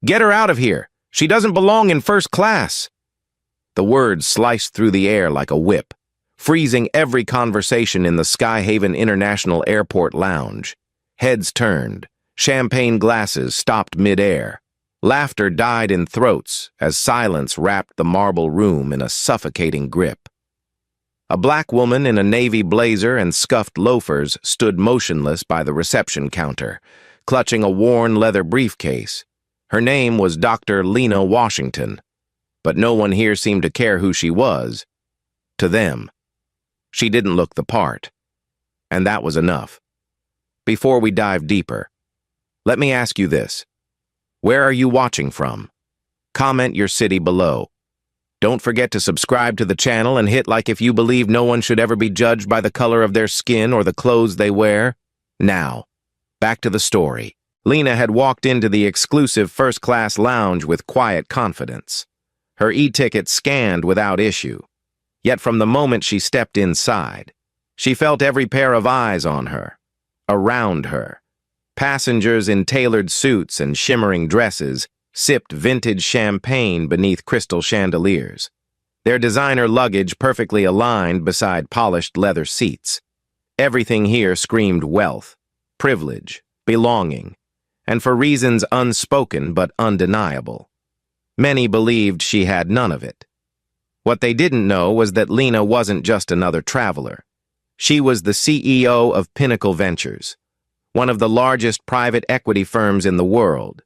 Get her out of here. She doesn't belong in first class. The words sliced through the air like a whip, freezing every conversation in the Skyhaven International Airport lounge. Heads turned, champagne glasses stopped mid-air. Laughter died in throats as silence wrapped the marble room in a suffocating grip. A black woman in a navy blazer and scuffed loafers stood motionless by the reception counter, clutching a worn leather briefcase. Her name was Dr. Lena Washington, but no one here seemed to care who she was. To them, she didn't look the part, and that was enough. Before we dive deeper, let me ask you this. Where are you watching from? Comment your city below. Don't forget to subscribe to the channel and hit like if you believe no one should ever be judged by the color of their skin or the clothes they wear. Now, back to the story. Lena had walked into the exclusive first-class lounge with quiet confidence. Her e-ticket scanned without issue. Yet from the moment she stepped inside, she felt every pair of eyes on her, around her. Passengers in tailored suits and shimmering dresses sipped vintage champagne beneath crystal chandeliers, their designer luggage perfectly aligned beside polished leather seats. Everything here screamed wealth, privilege, belonging, and for reasons unspoken but undeniable. Many believed she had none of it. What they didn't know was that Lena wasn't just another traveler. She was the CEO of Pinnacle Ventures, one of the largest private equity firms in the world,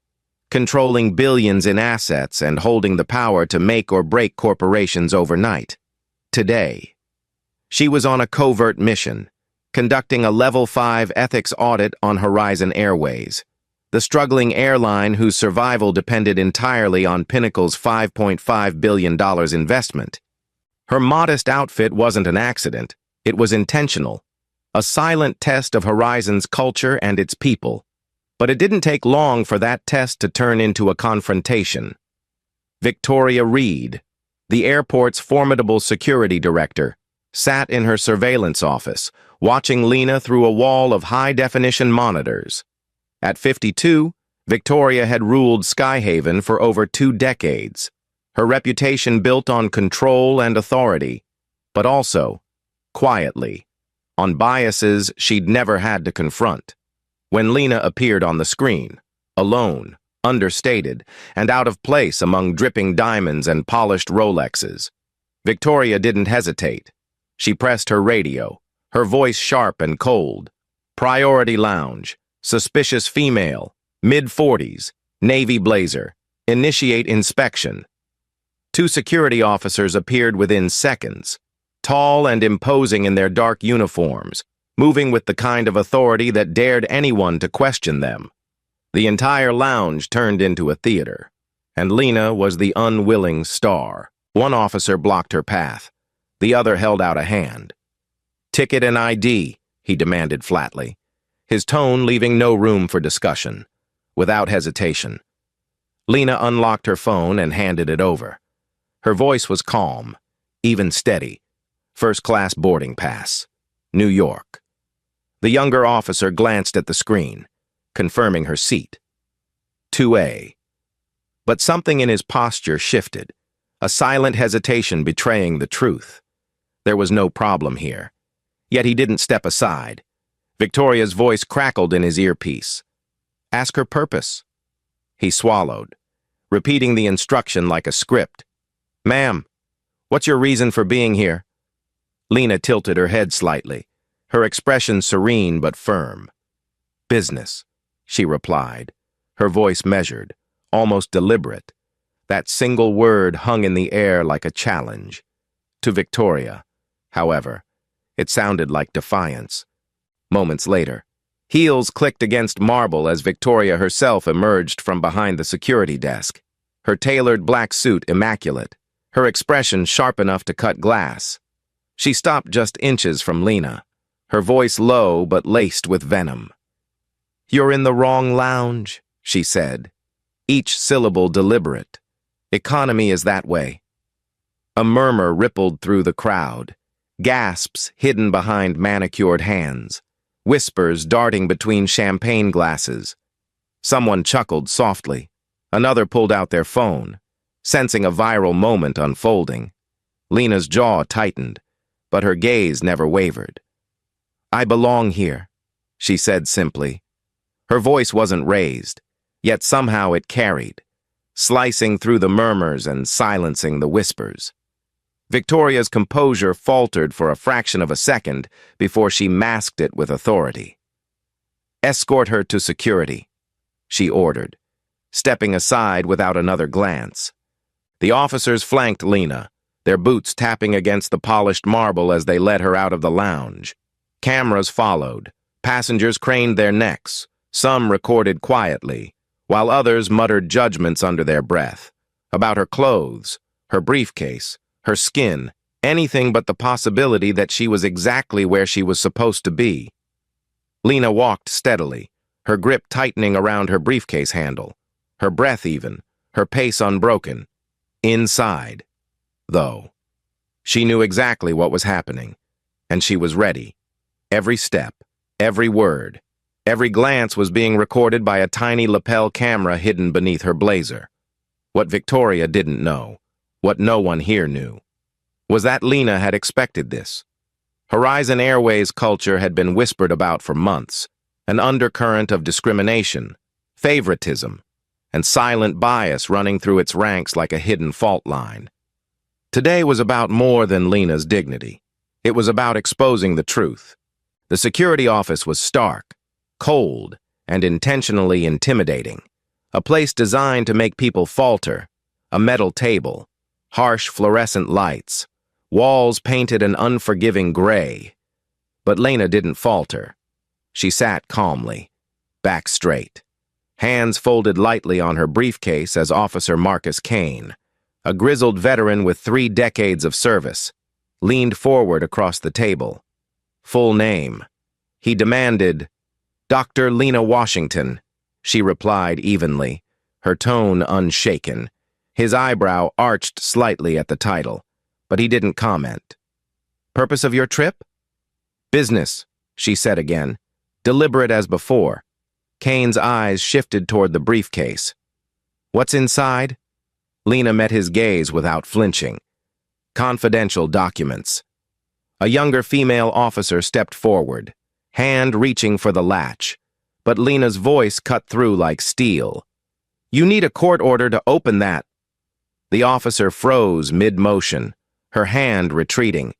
controlling billions in assets and holding the power to make or break corporations overnight. Today, she was on a covert mission, conducting a Level 5 ethics audit on Horizon Airways, the struggling airline whose survival depended entirely on Pinnacle's $5.5 billion investment. Her modest outfit wasn't an accident, it was intentional, a silent test of Horizon's culture and its people. But it didn't take long for that test to turn into a confrontation. Victoria Reed, the airport's formidable security director, sat in her surveillance office, watching Lena through a wall of high-definition monitors. At 52, Victoria had ruled Skyhaven for over 2 decades, her reputation built on control and authority, but also, quietly, on biases she'd never had to confront. When Lena appeared on the screen, alone, understated, and out of place among dripping diamonds and polished Rolexes, Victoria didn't hesitate. She pressed her radio, her voice sharp and cold. Priority lounge, suspicious female, mid-40s, navy blazer, initiate inspection. 2 security officers appeared within seconds, tall and imposing in their dark uniforms, moving with the kind of authority that dared anyone to question them. The entire lounge turned into a theater, and Lena was the unwilling star. One officer blocked her path. The other held out a hand. "Ticket and ID," he demanded flatly, his tone leaving no room for discussion. Without hesitation, Lena unlocked her phone and handed it over. Her voice was calm, even steady. First-class boarding pass. New York. The younger officer glanced at the screen, confirming her seat. 2A. But something in his posture shifted, a silent hesitation betraying the truth. There was no problem here. Yet he didn't step aside. Victoria's voice crackled in his earpiece. "Ask her purpose." He swallowed, repeating the instruction like a script. "Ma'am, what's your reason for being here?" Lena tilted her head slightly, her expression serene but firm. "Business," she replied, her voice measured, almost deliberate. That single word hung in the air like a challenge. To Victoria, however, it sounded like defiance. Moments later, heels clicked against marble as Victoria herself emerged from behind the security desk, her tailored black suit immaculate, her expression sharp enough to cut glass. She stopped just inches from Lena, her voice low but laced with venom. "You're in the wrong lounge," she said, each syllable deliberate. "Economy is that way." A murmur rippled through the crowd, gasps hidden behind manicured hands, whispers darting between champagne glasses. Someone chuckled softly. Another pulled out their phone, sensing a viral moment unfolding. Lena's jaw tightened, but her gaze never wavered. "I belong here," she said simply. Her voice wasn't raised, yet somehow it carried, slicing through the murmurs and silencing the whispers. Victoria's composure faltered for a fraction of a second before she masked it with authority. "Escort her to security," she ordered, stepping aside without another glance. The officers flanked Lena, their boots tapping against the polished marble as they led her out of the lounge. Cameras followed. Passengers craned their necks. Some recorded quietly, while others muttered judgments under their breath. About her clothes, her briefcase, her skin, anything but the possibility that she was exactly where she was supposed to be. Lena walked steadily, her grip tightening around her briefcase handle, her breath even, her pace unbroken. Inside, though, she knew exactly what was happening, and she was ready. Every step, every word, every glance was being recorded by a tiny lapel camera hidden beneath her blazer. What Victoria didn't know, what no one here knew, was that Lena had expected this. Horizon Airways culture had been whispered about for months, an undercurrent of discrimination, favoritism, and silent bias running through its ranks like a hidden fault line. Today was about more than Lena's dignity. It was about exposing the truth. The security office was stark, cold, and intentionally intimidating. A place designed to make people falter. A metal table, harsh fluorescent lights, walls painted an unforgiving gray. But Lena didn't falter. She sat calmly, back straight, hands folded lightly on her briefcase as Officer Marcus Kane, a grizzled veteran with 3 decades of service, leaned forward across the table. Full name. He demanded, "Dr. Lena Washington," she replied evenly, her tone unshaken. His eyebrow arched slightly at the title, but he didn't comment. "Purpose of your trip?" "Business," she said again, deliberate as before. Kane's eyes shifted toward the briefcase. "What's inside?" Lena met his gaze without flinching. "Confidential documents." A younger female officer stepped forward, hand reaching for the latch, but Lena's voice cut through like steel. "You need a court order to open that." The officer froze mid-motion, her hand retreating.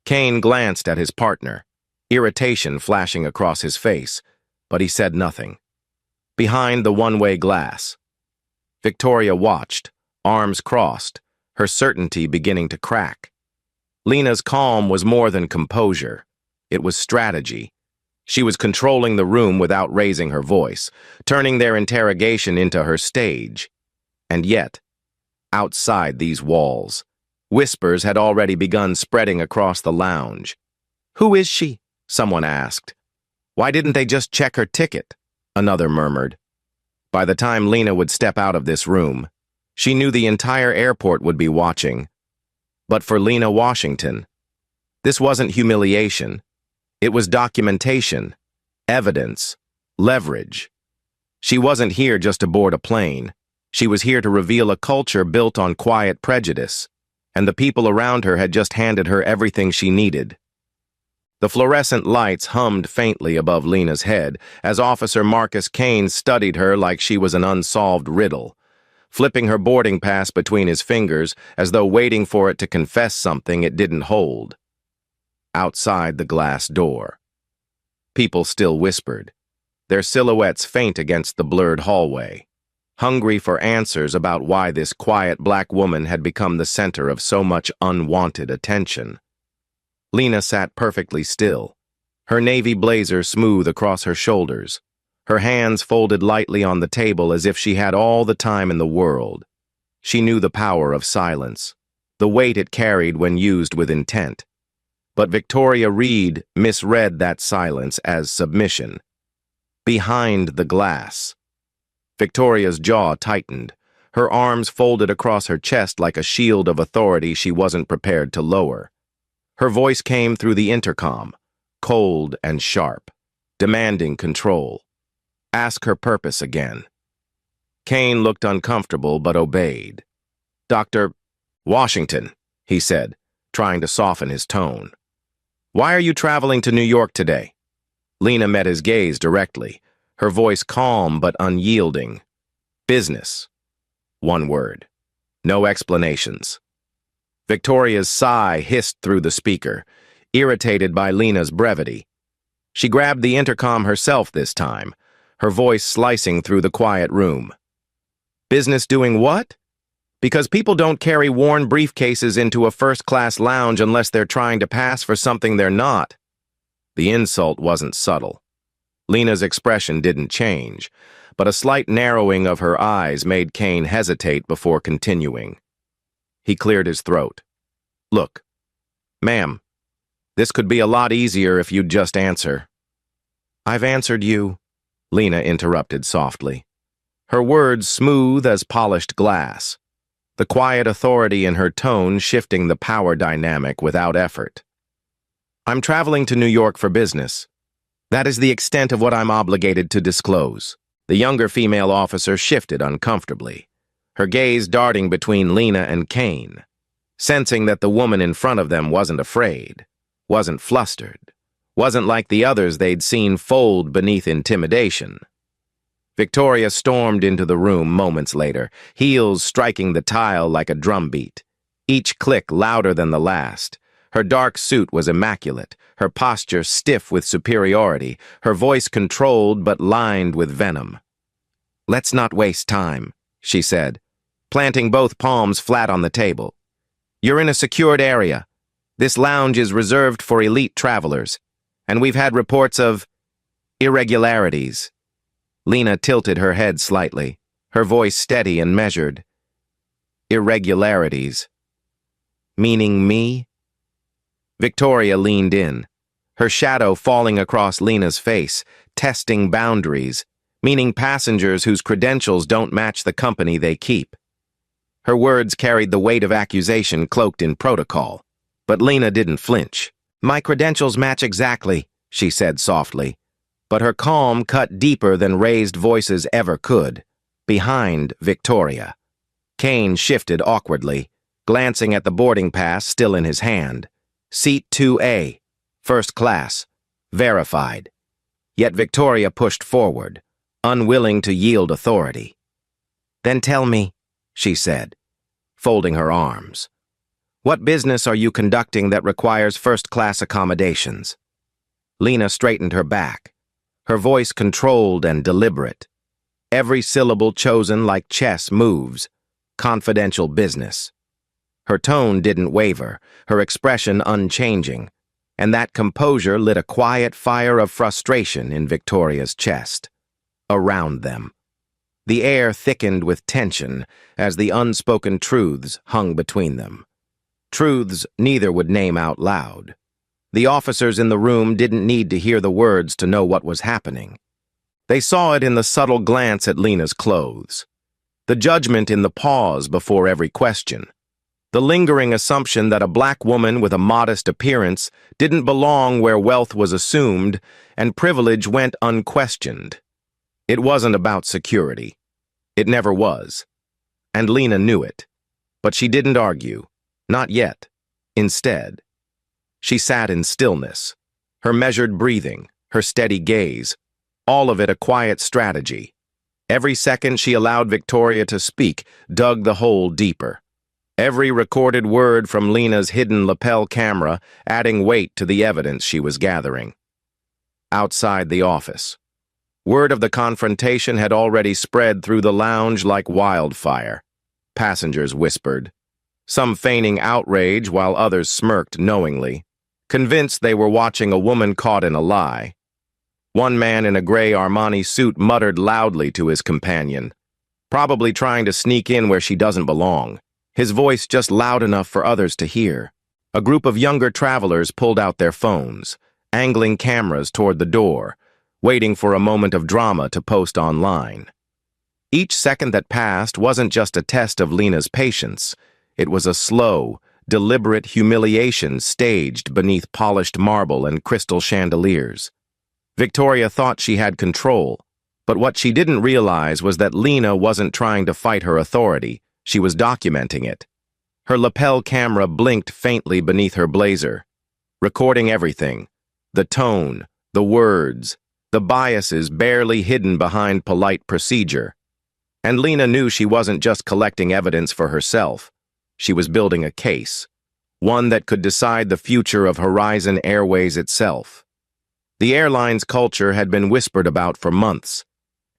Kane glanced at his partner, irritation flashing across his face, but he said nothing. Behind the one-way glass, Victoria watched, arms crossed, her certainty beginning to crack. Lena's calm was more than composure. It was strategy. She was controlling the room without raising her voice, turning their interrogation into her stage. And yet, outside these walls, whispers had already begun spreading across the lounge. "Who is she?" someone asked. "Why didn't they just check her ticket?" another murmured. By the time Lena would step out of this room, she knew the entire airport would be watching. But for Lena Washington, this wasn't humiliation. It was documentation, evidence, leverage. She wasn't here just to board a plane. She was here to reveal a culture built on quiet prejudice, and the people around her had just handed her everything she needed. The fluorescent lights hummed faintly above Lena's head as Officer Marcus Kane studied her like she was an unsolved riddle, flipping her boarding pass between his fingers as though waiting for it to confess something it didn't hold. Outside the glass door, people still whispered, their silhouettes faint against the blurred hallway, hungry for answers about why this quiet black woman had become the center of so much unwanted attention. Lena sat perfectly still, her navy blazer smooth across her shoulders, her hands folded lightly on the table as if she had all the time in the world. She knew the power of silence, the weight it carried when used with intent. But Victoria Reed misread that silence as submission. Behind the glass, Victoria's jaw tightened, her arms folded across her chest like a shield of authority she wasn't prepared to lower. Her voice came through the intercom, cold and sharp, demanding control. Ask her purpose again. Kane looked uncomfortable but obeyed. "Dr. Washington," he said, trying to soften his tone. "Why are you traveling to New York today?" Lena met his gaze directly, her voice calm but unyielding. "Business." One word. No explanations. Victoria's sigh hissed through the speaker, irritated by Lena's brevity. She grabbed the intercom herself this time, her voice slicing through the quiet room. "Business doing what? Because people don't carry worn briefcases into a first-class lounge unless they're trying to pass for something they're not." The insult wasn't subtle. Lena's expression didn't change, but a slight narrowing of her eyes made Kane hesitate before continuing. He cleared his throat. "Look, ma'am, this could be a lot easier if you'd just answer." "I've answered you," Lena interrupted softly, her words smooth as polished glass, the quiet authority in her tone shifting the power dynamic without effort. "I'm traveling to New York for business. That is the extent of what I'm obligated to disclose." The younger female officer shifted uncomfortably, her gaze darting between Lena and Kane, sensing that the woman in front of them wasn't afraid, wasn't flustered, wasn't like the others they'd seen fold beneath intimidation. Victoria stormed into the room moments later, heels striking the tile like a drumbeat, each click louder than the last. Her dark suit was immaculate, her posture stiff with superiority, her voice controlled but lined with venom. "Let's not waste time," she said, planting both palms flat on the table. "You're in a secured area. This lounge is reserved for elite travelers, and we've had reports of irregularities." Lena tilted her head slightly, her voice steady and measured. "Irregularities. Meaning me?" Victoria leaned in, her shadow falling across Lena's face, testing boundaries, meaning passengers whose credentials don't match the company they keep. Her words carried the weight of accusation cloaked in protocol, but Lena didn't flinch. "My credentials match exactly," she said softly, but her calm cut deeper than raised voices ever could, behind Victoria. Kane shifted awkwardly, glancing at the boarding pass still in his hand. Seat 2A, first class, verified. Yet Victoria pushed forward, unwilling to yield authority. "Then tell me," she said, folding her arms, "what business are you conducting that requires first-class accommodations?" Lena straightened her back, her voice controlled and deliberate, every syllable chosen like chess moves, confidential business. Her tone didn't waver, her expression unchanging, and that composure lit a quiet fire of frustration in Victoria's chest. Around them, the air thickened with tension as the unspoken truths hung between them. Truths neither would name out loud. The officers in the room didn't need to hear the words to know what was happening. They saw it in the subtle glance at Lena's clothes, the judgment in the pause before every question, the lingering assumption that a black woman with a modest appearance didn't belong where wealth was assumed and privilege went unquestioned. It wasn't about security. It never was. And Lena knew it. But she didn't argue. Not yet. Instead, she sat in stillness, her measured breathing, her steady gaze, all of it a quiet strategy. Every second she allowed Victoria to speak dug the hole deeper. Every recorded word from Lena's hidden lapel camera adding weight to the evidence she was gathering. Outside the office, word of the confrontation had already spread through the lounge like wildfire. Passengers whispered, some feigning outrage while others smirked knowingly, convinced they were watching a woman caught in a lie. One man in a gray Armani suit muttered loudly to his companion, probably trying to sneak in where she doesn't belong, his voice just loud enough for others to hear. A group of younger travelers pulled out their phones, angling cameras toward the door, waiting for a moment of drama to post online. Each second that passed wasn't just a test of Lena's patience. It was a slow, deliberate humiliation staged beneath polished marble and crystal chandeliers. Victoria thought she had control, But what she didn't realize was that Lena wasn't trying to fight her authority. She was documenting it. Her lapel camera blinked faintly beneath her blazer, recording everything. The tone, the words, the biases barely hidden behind polite procedure. And Lena knew she wasn't just collecting evidence for herself. She was building a case, one that could decide the future of Horizon Airways itself. The airline's culture had been whispered about for months.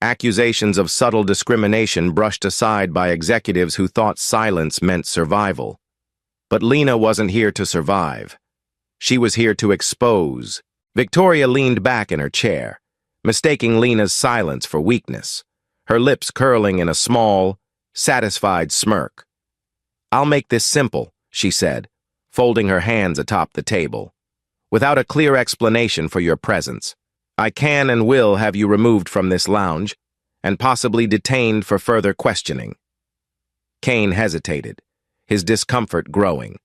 Accusations of subtle discrimination brushed aside by executives who thought silence meant survival. But Lena wasn't here to survive. She was here to expose. Victoria leaned back in her chair, mistaking Lena's silence for weakness, her lips curling in a small, satisfied smirk. "I'll make this simple," she said, folding her hands atop the table. "Without a clear explanation for your presence, I can and will have you removed from this lounge and possibly detained for further questioning." Kane hesitated, his discomfort growing,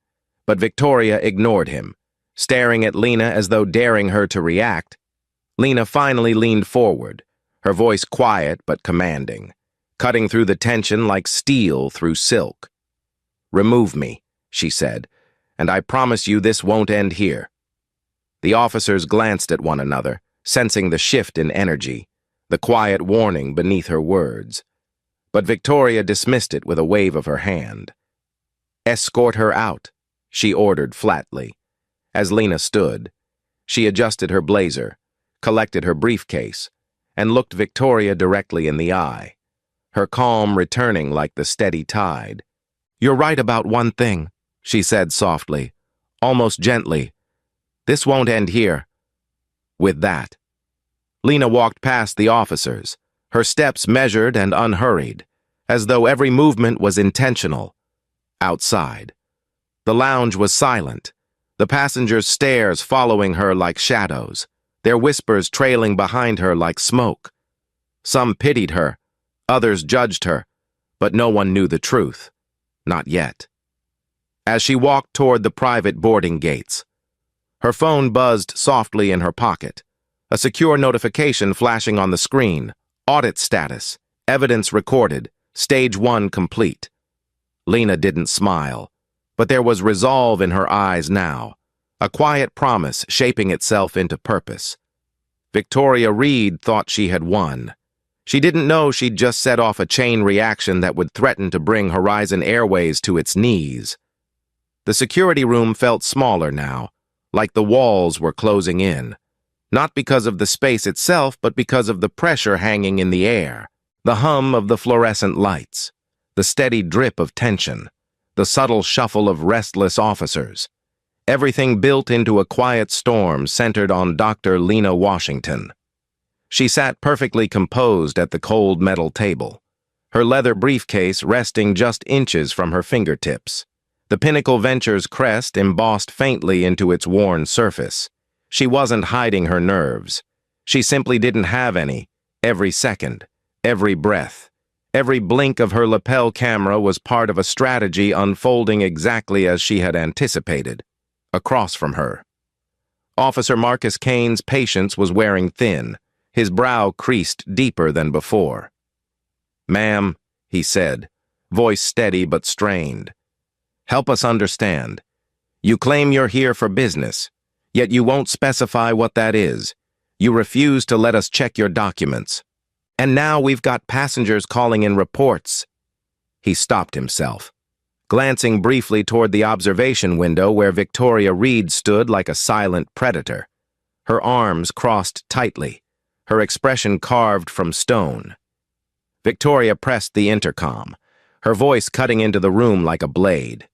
but Victoria ignored him, staring at Lena as though daring her to react. Lena finally leaned forward, her voice quiet but commanding, cutting through the tension like steel through silk. "Remove me," she said, "and I promise you this won't end here." The officers glanced at one another, sensing the shift in energy, the quiet warning beneath her words. But Victoria dismissed it with a wave of her hand. "Escort her out," she ordered flatly. As Lena stood, she adjusted her blazer, collected her briefcase, and looked Victoria directly in the eye, her calm returning like the steady tide. "You're right about one thing," she said softly, almost gently. "This won't end here." With that, Lena walked past the officers, her steps measured and unhurried, as though every movement was intentional. Outside, the lounge was silent, the passengers' stares following her like shadows, their whispers trailing behind her like smoke. Some pitied her, others judged her, but no one knew the truth. Not yet. As she walked toward the private boarding gates, her phone buzzed softly in her pocket, a secure notification flashing on the screen. Audit status, evidence recorded, stage 1 complete. Lena didn't smile, but there was resolve in her eyes now, a quiet promise shaping itself into purpose. Victoria Reed thought she had won. She didn't know she'd just set off a chain reaction that would threaten to bring Horizon Airways to its knees. The security room felt smaller now, like the walls were closing in. Not because of the space itself, but because of the pressure hanging in the air, the hum of the fluorescent lights, the steady drip of tension, the subtle shuffle of restless officers. Everything built into a quiet storm centered on Dr. Lena Washington. She sat perfectly composed at the cold metal table, her leather briefcase resting just inches from her fingertips, the Pinnacle Ventures crest embossed faintly into its worn surface. She wasn't hiding her nerves. She simply didn't have any. Every second, every breath, every blink of her lapel camera was part of a strategy unfolding exactly as she had anticipated. Across from her, Officer Marcus Kane's patience was wearing thin, his brow creased deeper than before. "Ma'am," he said, voice steady but strained. "Help us understand. You claim you're here for business, yet you won't specify what that is. You refuse to let us check your documents. And now we've got passengers calling in reports." He stopped himself, glancing briefly toward the observation window where Victoria Reed stood like a silent predator, her arms crossed tightly, her expression carved from stone. Victoria pressed the intercom, her voice cutting into the room like a blade.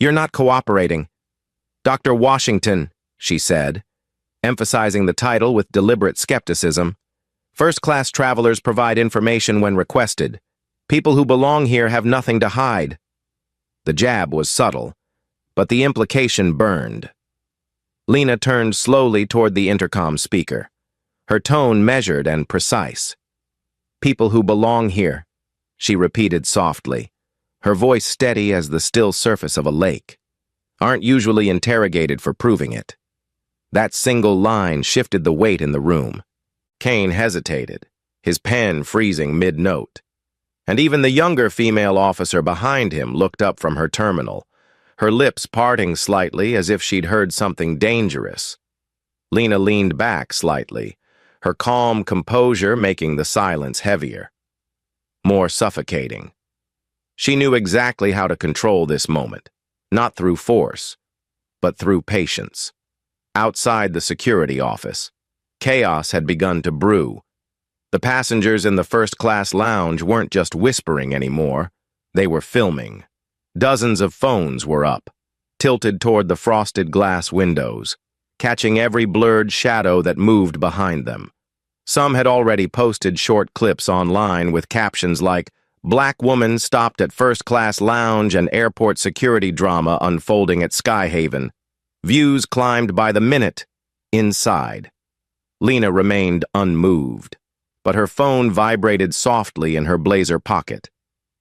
"You're not cooperating." "Dr. Washington," she said, emphasizing the title with deliberate skepticism. "First-class travelers provide information when requested. People who belong here have nothing to hide." The jab was subtle, but the implication burned. Lena turned slowly toward the intercom speaker, her tone measured and precise. "People who belong here," she repeated softly, her voice steady as the still surface of a lake, "aren't usually interrogated for proving it." That single line shifted the weight in the room. Kane hesitated, his pen freezing mid-note. And even the younger female officer behind him looked up from her terminal, her lips parting slightly as if she'd heard something dangerous. Lena leaned back slightly, her calm composure making the silence heavier, more suffocating. She knew exactly how to control this moment, not through force, but through patience. Outside the security office, chaos had begun to brew. The passengers in the first-class lounge weren't just whispering anymore, they were filming. Dozens of phones were up, tilted toward the frosted glass windows, catching every blurred shadow that moved behind them. Some had already posted short clips online with captions like, "Black woman stopped at first-class lounge and airport security drama unfolding at Skyhaven. Views climbed by the minute." Inside, Lena remained unmoved, but her phone vibrated softly in her blazer pocket.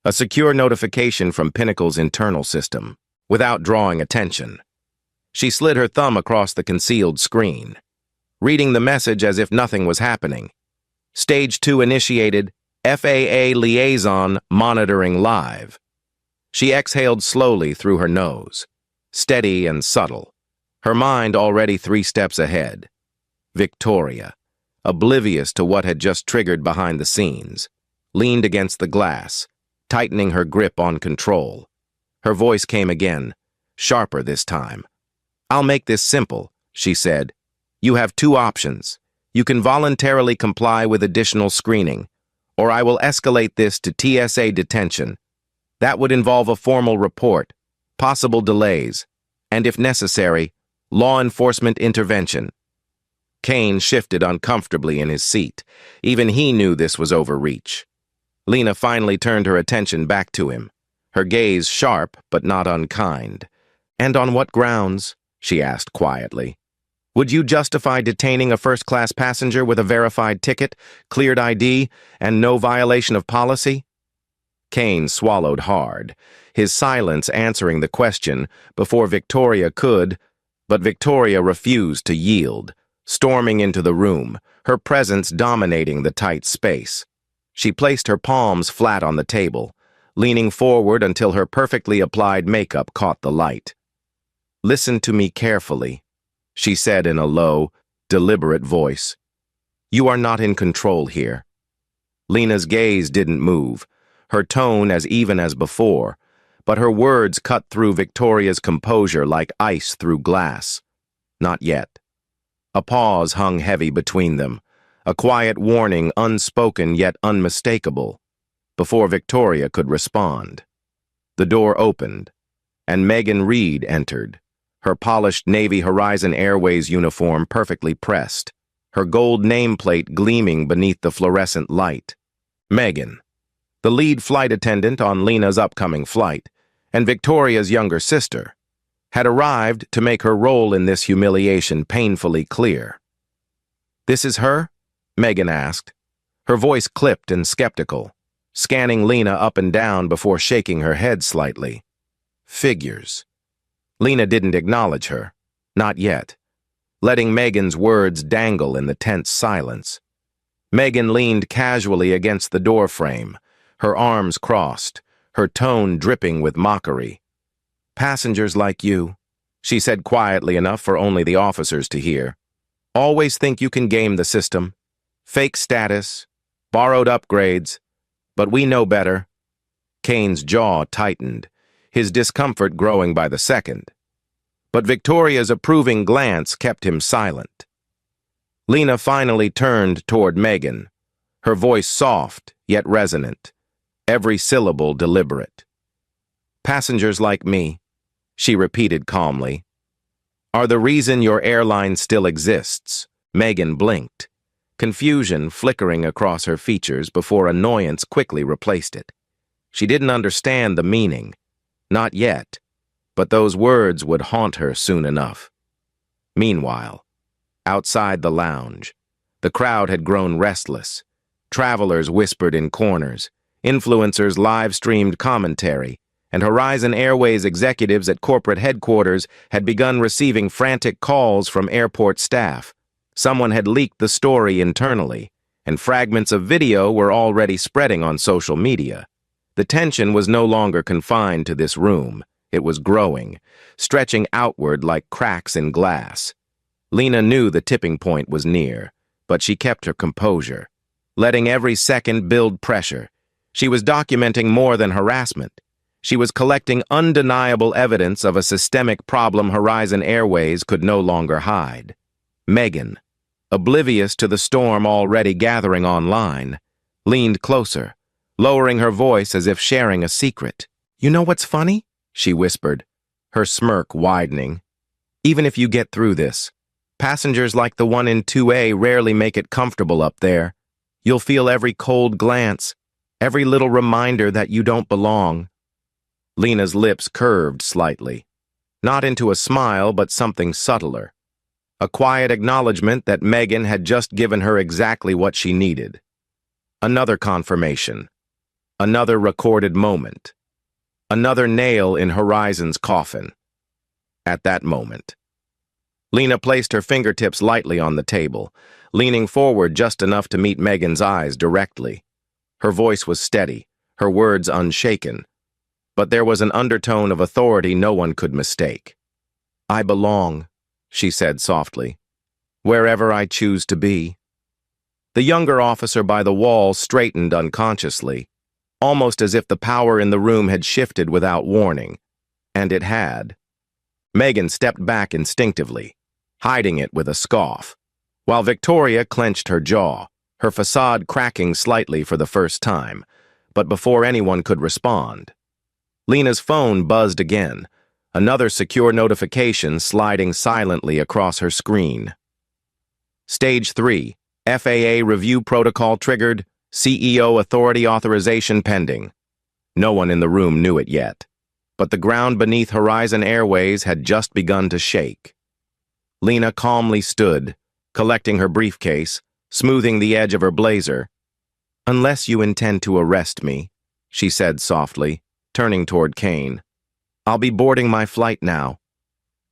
A secure notification from Pinnacle's internal system, without drawing attention. She slid her thumb across the concealed screen, reading the message as if nothing was happening. Stage 2 initiated, FAA liaison monitoring live. She exhaled slowly through her nose, steady and subtle, her mind already 3 steps ahead. Victoria, oblivious to what had just triggered behind the scenes, leaned against the glass, tightening her grip on control. Her voice came again, sharper this time. "I'll make this simple," she said. "You have 2 options. You can voluntarily comply with additional screening, or I will escalate this to TSA detention. That would involve a formal report, possible delays, and if necessary, law enforcement intervention." Kane shifted uncomfortably in his seat. Even he knew this was overreach. Lena finally turned her attention back to him, her gaze sharp but not unkind. "And on what grounds?" she asked quietly. "Would you justify detaining a first-class passenger with a verified ticket, cleared ID, and no violation of policy?" Kane swallowed hard, his silence answering the question before Victoria could, but Victoria refused to yield, storming into the room, her presence dominating the tight space. She placed her palms flat on the table, leaning forward until her perfectly applied makeup caught the light. "Listen to me carefully," she said in a low, deliberate voice. "You are not in control here." Lena's gaze didn't move, her tone as even as before, but her words cut through Victoria's composure like ice through glass. Not yet. A pause hung heavy between them, a quiet warning unspoken yet unmistakable, before Victoria could respond. The door opened, and Megan Reed entered, her polished Navy Horizon Airways uniform perfectly pressed, her gold nameplate gleaming beneath the fluorescent light. Megan, the lead flight attendant on Lena's upcoming flight, and Victoria's younger sister, had arrived to make her role in this humiliation painfully clear. "This is her?" Megan asked, her voice clipped and skeptical, scanning Lena up and down before shaking her head slightly. Figures. Lena didn't acknowledge her, not yet, letting Megan's words dangle in the tense silence. Megan leaned casually against the doorframe, her arms crossed, her tone dripping with mockery. "Passengers like you," she said quietly enough for only the officers to hear, "always think you can game the system. Fake status, borrowed upgrades, but we know better." Kane's jaw tightened, his discomfort growing by the second. But Victoria's approving glance kept him silent. Lena finally turned toward Megan, her voice soft yet resonant, every syllable deliberate. "Passengers like me," she repeated calmly, "are the reason your airline still exists." Megan blinked, confusion flickering across her features before annoyance quickly replaced it. She didn't understand the meaning, not yet, but those words would haunt her soon enough. Meanwhile, outside the lounge, the crowd had grown restless. Travelers whispered in corners, influencers live-streamed commentary, and Horizon Airways executives at corporate headquarters had begun receiving frantic calls from airport staff. Someone had leaked the story internally, and fragments of video were already spreading on social media. The tension was no longer confined to this room. It was growing, stretching outward like cracks in glass. Lena knew the tipping point was near, but she kept her composure, letting every second build pressure. She was documenting more than harassment. She was collecting undeniable evidence of a systemic problem Horizon Airways could no longer hide. Megan, oblivious to the storm already gathering online, leaned closer, lowering her voice as if sharing a secret. "You know what's funny?" she whispered, her smirk widening. "Even if you get through this, passengers like the one in 2A rarely make it comfortable up there. You'll feel every cold glance, every little reminder that you don't belong." Lena's lips curved slightly, not into a smile but something subtler. A quiet acknowledgement that Megan had just given her exactly what she needed. Another confirmation. Another recorded moment. Another nail in Horizon's coffin. At that moment, Lena placed her fingertips lightly on the table, leaning forward just enough to meet Megan's eyes directly. Her voice was steady, her words unshaken, but there was an undertone of authority no one could mistake. "I belong," she said softly, "wherever I choose to be." The younger officer by the wall straightened unconsciously, almost as if the power in the room had shifted without warning, and it had. Megan stepped back instinctively, hiding it with a scoff, while Victoria clenched her jaw, her facade cracking slightly for the first time, but before anyone could respond. Lena's phone buzzed again, another secure notification sliding silently across her screen. Stage 3, FAA review protocol triggered, CEO authority authorization pending. No one in the room knew it yet, but the ground beneath Horizon Airways had just begun to shake. Lena calmly stood, collecting her briefcase, smoothing the edge of her blazer. "Unless you intend to arrest me," she said softly, turning toward Kane. "I'll be boarding my flight now."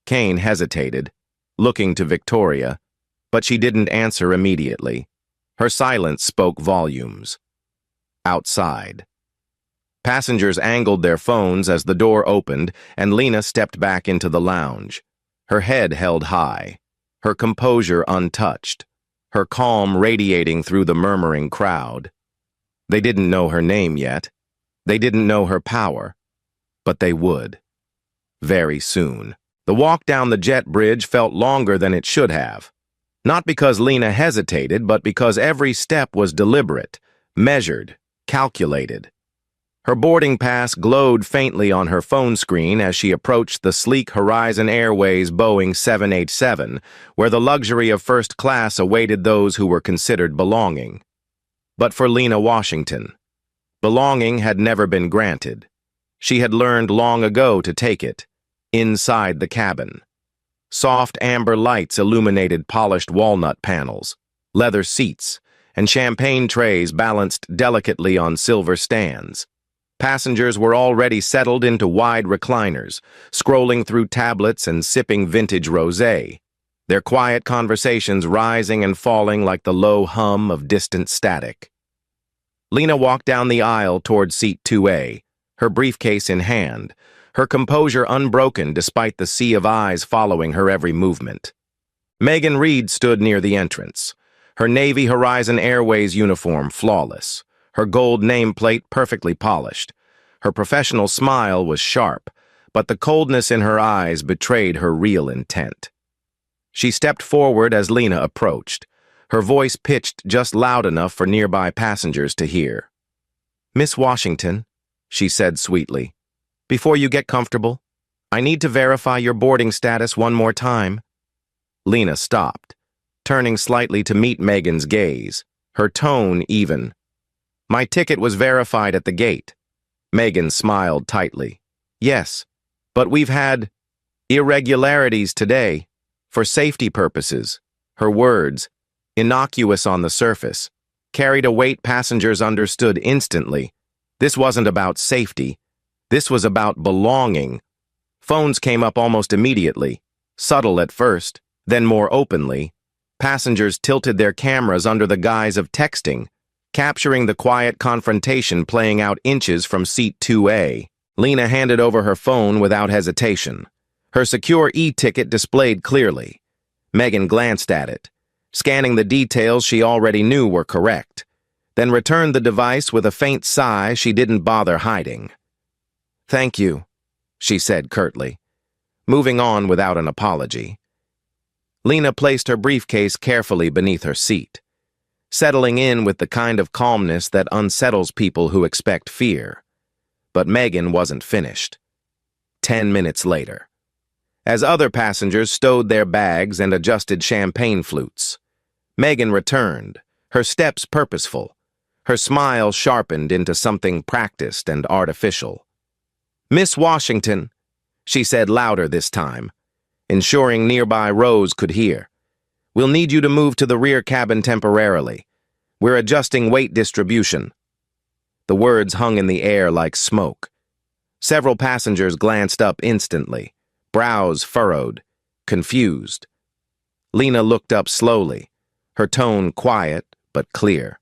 Kane hesitated, looking to Victoria, but she didn't answer immediately. Her silence spoke volumes. Outside, passengers angled their phones as the door opened and Lena stepped back into the lounge, her head held high, her composure untouched, her calm radiating through the murmuring crowd. They didn't know her name yet. They didn't know her power, but they would. Very soon. The walk down the jet bridge felt longer than it should have. Not because Lena hesitated, but because every step was deliberate, measured, calculated. Her boarding pass glowed faintly on her phone screen as she approached the sleek Horizon Airways Boeing 787, where the luxury of first class awaited those who were considered belonging. But for Lena Washington, belonging had never been granted. She had learned long ago to take it, inside the cabin. Soft amber lights illuminated polished walnut panels, leather seats, and champagne trays balanced delicately on silver stands. Passengers were already settled into wide recliners, scrolling through tablets and sipping vintage rosé, their quiet conversations rising and falling like the low hum of distant static. Lena walked down the aisle toward seat 2A, her briefcase in hand, her composure unbroken despite the sea of eyes following her every movement. Megan Reed stood near the entrance, her Navy Horizon Airways uniform flawless, her gold nameplate perfectly polished. Her professional smile was sharp, but the coldness in her eyes betrayed her real intent. She stepped forward as Lena approached, her voice pitched just loud enough for nearby passengers to hear. "Miss Washington," she said sweetly, "before you get comfortable, I need to verify your boarding status one more time." Lena stopped, turning slightly to meet Megan's gaze, her tone even. "My ticket was verified at the gate." Megan smiled tightly. "Yes, but we've had irregularities today, for safety purposes." Her words, innocuous on the surface, carried a weight passengers understood instantly. This wasn't about safety. This was about belonging. Phones came up almost immediately, subtle at first, then more openly. Passengers tilted their cameras under the guise of texting, capturing the quiet confrontation playing out inches from seat 2A. Lena handed over her phone without hesitation. Her secure e-ticket displayed clearly. Megan glanced at it, scanning the details she already knew were correct, then returned the device with a faint sigh she didn't bother hiding. "Thank you," she said curtly, moving on without an apology. Lena placed her briefcase carefully beneath her seat, settling in with the kind of calmness that unsettles people who expect fear. But Megan wasn't finished. 10 minutes later, as other passengers stowed their bags and adjusted champagne flutes, Megan returned, her steps purposeful, her smile sharpened into something practiced and artificial. "Miss Washington," she said louder this time, ensuring nearby rows could hear. "We'll need you to move to the rear cabin temporarily. We're adjusting weight distribution." The words hung in the air like smoke. Several passengers glanced up instantly, brows furrowed, confused. Lena looked up slowly, her tone quiet but clear.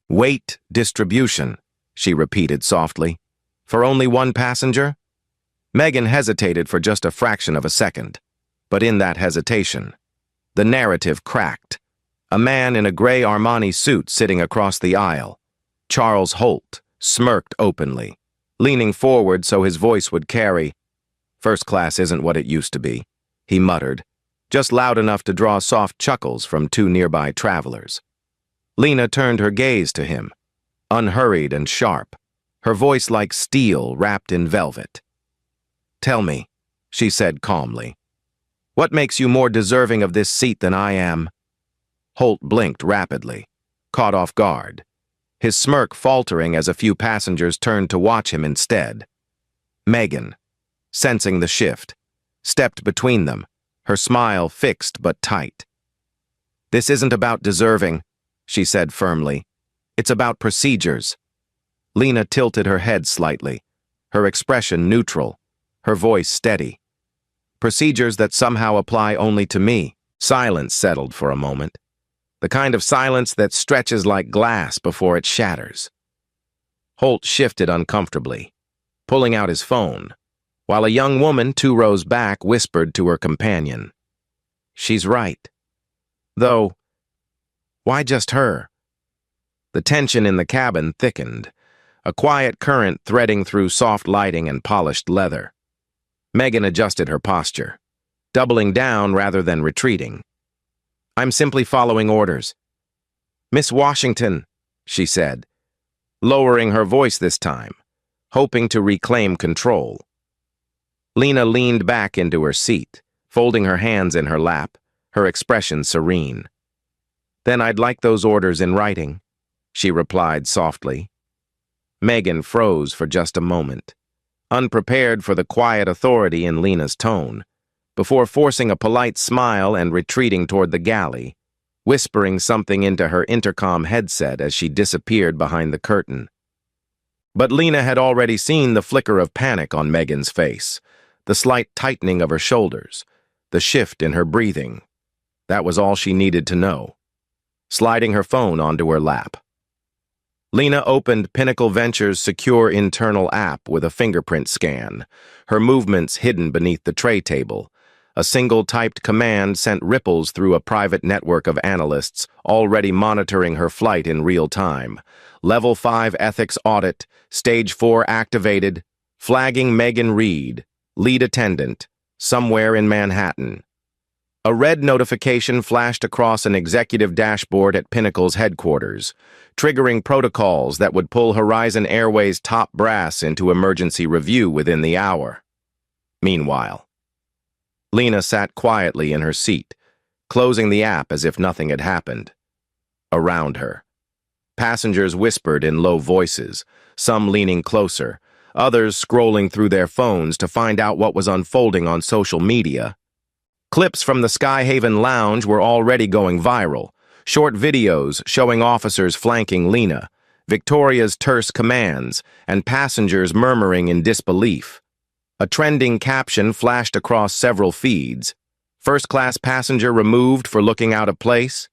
"Weight distribution," she repeated softly. "For only one passenger?" Megan hesitated for just a fraction of a second, but in that hesitation, the narrative cracked. A man in a gray Armani suit sitting across the aisle. Charles Holt smirked openly, leaning forward so his voice would carry. "First class isn't what it used to be," he muttered, just loud enough to draw soft chuckles from two nearby travelers. Lena turned her gaze to him, unhurried and sharp, her voice like steel wrapped in velvet. "Tell me," she said calmly, "what makes you more deserving of this seat than I am?" Holt blinked rapidly, caught off guard, his smirk faltering as a few passengers turned to watch him instead. Megan, sensing the shift, stepped between them, her smile fixed but tight. "This isn't about deserving," she said firmly. "It's about procedures." Lena tilted her head slightly, her expression neutral, her voice steady. "Procedures that somehow apply only to me." Silence settled for a moment, the kind of silence that stretches like glass before it shatters. Holt shifted uncomfortably, pulling out his phone, while a young woman 2 rows back whispered to her companion. "She's right. Though, why just her?" The tension in the cabin thickened, a quiet current threading through soft lighting and polished leather. Megan adjusted her posture, doubling down rather than retreating. "I'm simply following orders." "Miss Washington," she said, lowering her voice this time, hoping to reclaim control. Lena leaned back into her seat, folding her hands in her lap, her expression serene. "Then I'd like those orders in writing," she replied softly. Megan froze for just a moment, unprepared for the quiet authority in Lena's tone, before forcing a polite smile and retreating toward the galley, whispering something into her intercom headset as she disappeared behind the curtain. But Lena had already seen the flicker of panic on Megan's face, the slight tightening of her shoulders, the shift in her breathing. That was all she needed to know. Sliding her phone onto her lap, Lena opened Pinnacle Ventures' secure internal app with a fingerprint scan, her movements hidden beneath the tray table. A single typed command sent ripples through a private network of analysts already monitoring her flight in real time. Level 5 ethics audit, Stage 4 activated, flagging Megan Reed, lead attendant, somewhere in Manhattan. A red notification flashed across an executive dashboard at Pinnacle's headquarters, triggering protocols that would pull Horizon Airways' top brass into emergency review within the hour. Meanwhile, Lena sat quietly in her seat, closing the app as if nothing had happened. Around her, passengers whispered in low voices, some leaning closer, others scrolling through their phones to find out what was unfolding on social media. Clips from the Skyhaven Lounge were already going viral, short videos showing officers flanking Lena, Victoria's terse commands, and passengers murmuring in disbelief. A trending caption flashed across several feeds. First-class passenger removed for looking out of place.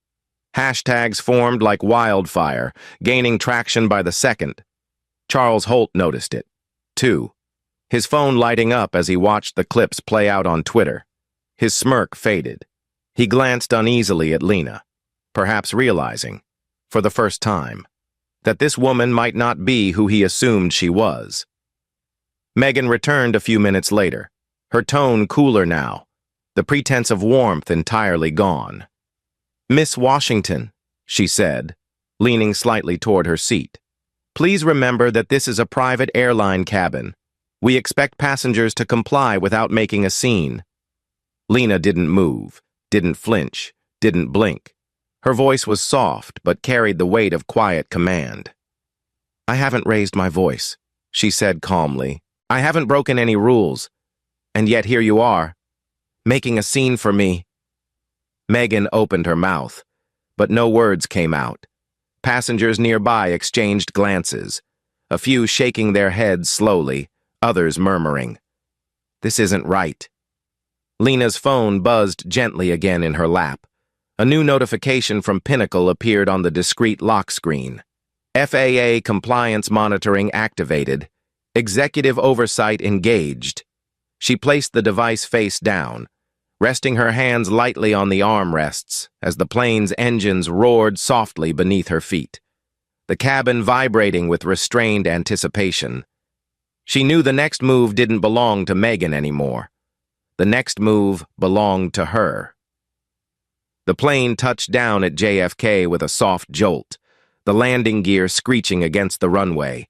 Hashtags formed like wildfire, gaining traction by the second. Charles Holt noticed it, too, his phone lighting up as he watched the clips play out on Twitter. His smirk faded. He glanced uneasily at Lena, perhaps realizing, for the first time, that this woman might not be who he assumed she was. Megan returned a few minutes later, her tone cooler now, the pretense of warmth entirely gone. "Miss Washington," she said, leaning slightly toward her seat, "please remember that this is a private airline cabin. We expect passengers to comply without making a scene." Lena didn't move, didn't flinch, didn't blink. Her voice was soft but carried the weight of quiet command. "I haven't raised my voice," she said calmly. "I haven't broken any rules. And yet here you are, making a scene for me." Megan opened her mouth, but no words came out. Passengers nearby exchanged glances, a few shaking their heads slowly, others murmuring, "This isn't right." Lena's phone buzzed gently again in her lap. A new notification from Pinnacle appeared on the discreet lock screen. FAA compliance monitoring activated. Executive oversight engaged. She placed the device face down, resting her hands lightly on the armrests as the plane's engines roared softly beneath her feet, the cabin vibrating with restrained anticipation. She knew the next move didn't belong to Megan anymore. The next move belonged to her. The plane touched down at JFK with a soft jolt, the landing gear screeching against the runway.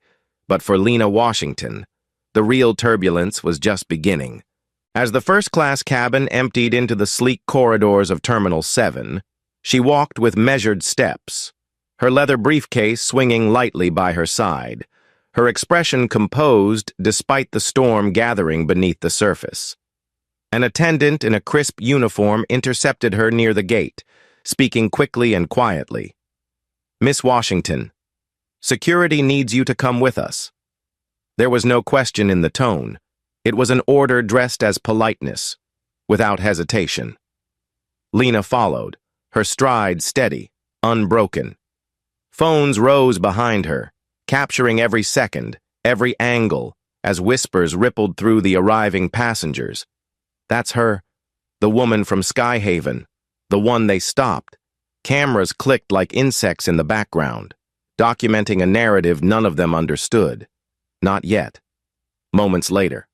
But for Lena Washington, the real turbulence was just beginning. As the first-class cabin emptied into the sleek corridors of Terminal 7, she walked with measured steps, her leather briefcase swinging lightly by her side, her expression composed despite the storm gathering beneath the surface. An attendant in a crisp uniform intercepted her near the gate, speaking quickly and quietly. "Miss Washington, security needs you to come with us." There was no question in the tone. It was an order dressed as politeness, without hesitation. Lena followed, her stride steady, unbroken. Phones rose behind her, capturing every second, every angle, as whispers rippled through the arriving passengers. "That's her, the woman from Skyhaven, the one they stopped." Cameras clicked like insects in the background, documenting a narrative none of them understood. Not yet. Moments later,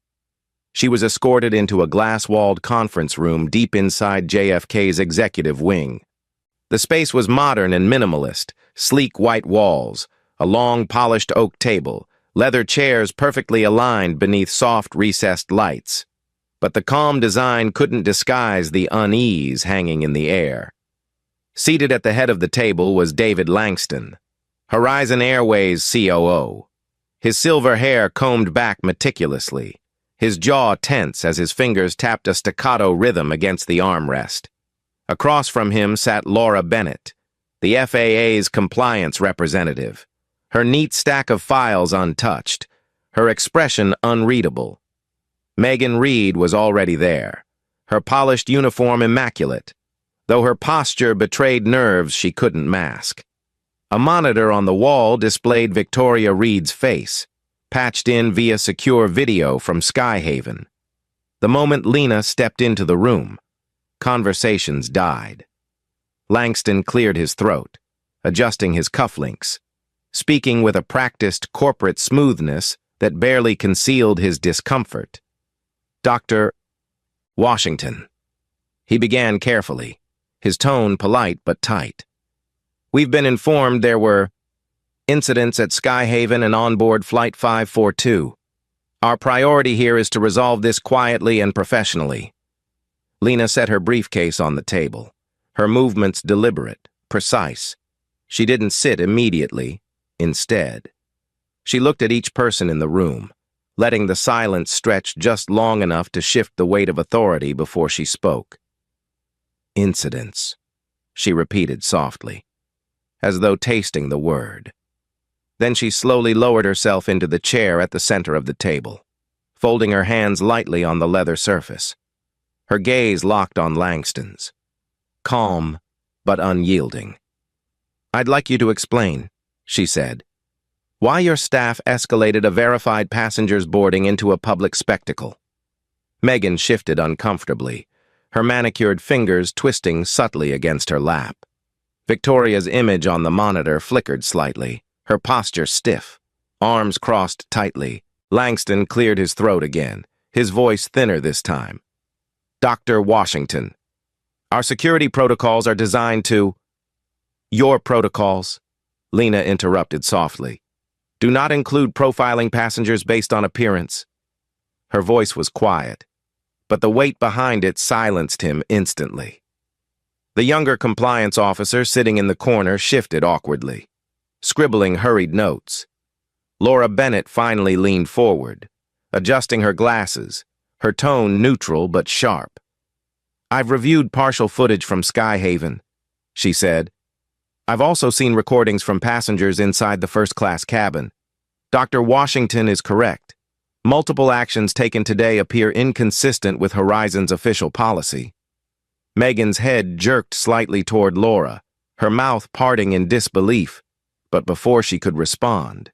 she was escorted into a glass-walled conference room deep inside JFK's executive wing. The space was modern and minimalist, sleek white walls, a long polished oak table, leather chairs perfectly aligned beneath soft recessed lights. But the calm design couldn't disguise the unease hanging in the air. Seated at the head of the table was David Langston, Horizon Airways COO. His silver hair combed back meticulously, his jaw tense as his fingers tapped a staccato rhythm against the armrest. Across from him sat Laura Bennett, the FAA's compliance representative, her neat stack of files untouched, her expression unreadable. Megan Reed was already there, her polished uniform immaculate, though her posture betrayed nerves she couldn't mask. A monitor on the wall displayed Victoria Reed's face, patched in via secure video from Skyhaven. The moment Lena stepped into the room, conversations died. Langston cleared his throat, adjusting his cufflinks, speaking with a practiced corporate smoothness that barely concealed his discomfort. "Dr. Washington." He began carefully, his tone polite but tight. "We've been informed there were incidents at Skyhaven and onboard Flight 542. Our priority here is to resolve this quietly and professionally." Lena set her briefcase on the table, her movements deliberate, precise. She didn't sit immediately. Instead, she looked at each person in the room, letting the silence stretch just long enough to shift the weight of authority before she spoke. "Incidents," she repeated softly, as though tasting the word. Then she slowly lowered herself into the chair at the center of the table, folding her hands lightly on the leather surface. Her gaze locked on Langston's. Calm, but unyielding. "I'd like you to explain," she said, "why your staff escalated a verified passenger's boarding into a public spectacle." Megan shifted uncomfortably, her manicured fingers twisting subtly against her lap. Victoria's image on the monitor flickered slightly, her posture stiff, arms crossed tightly. Langston cleared his throat again, his voice thinner this time. "Dr. Washington, our security protocols are designed to—" "Your protocols," Lena interrupted softly, "do not include profiling passengers based on appearance." Her voice was quiet, but the weight behind it silenced him instantly. The younger compliance officer sitting in the corner shifted awkwardly, scribbling hurried notes. Laura Bennett finally leaned forward, adjusting her glasses, her tone neutral but sharp. "I've reviewed partial footage from Skyhaven," she said. "I've also seen recordings from passengers inside the first-class cabin. Dr. Washington is correct. Multiple actions taken today appear inconsistent with Horizon's official policy." Megan's head jerked slightly toward Laura, her mouth parting in disbelief, but before she could respond,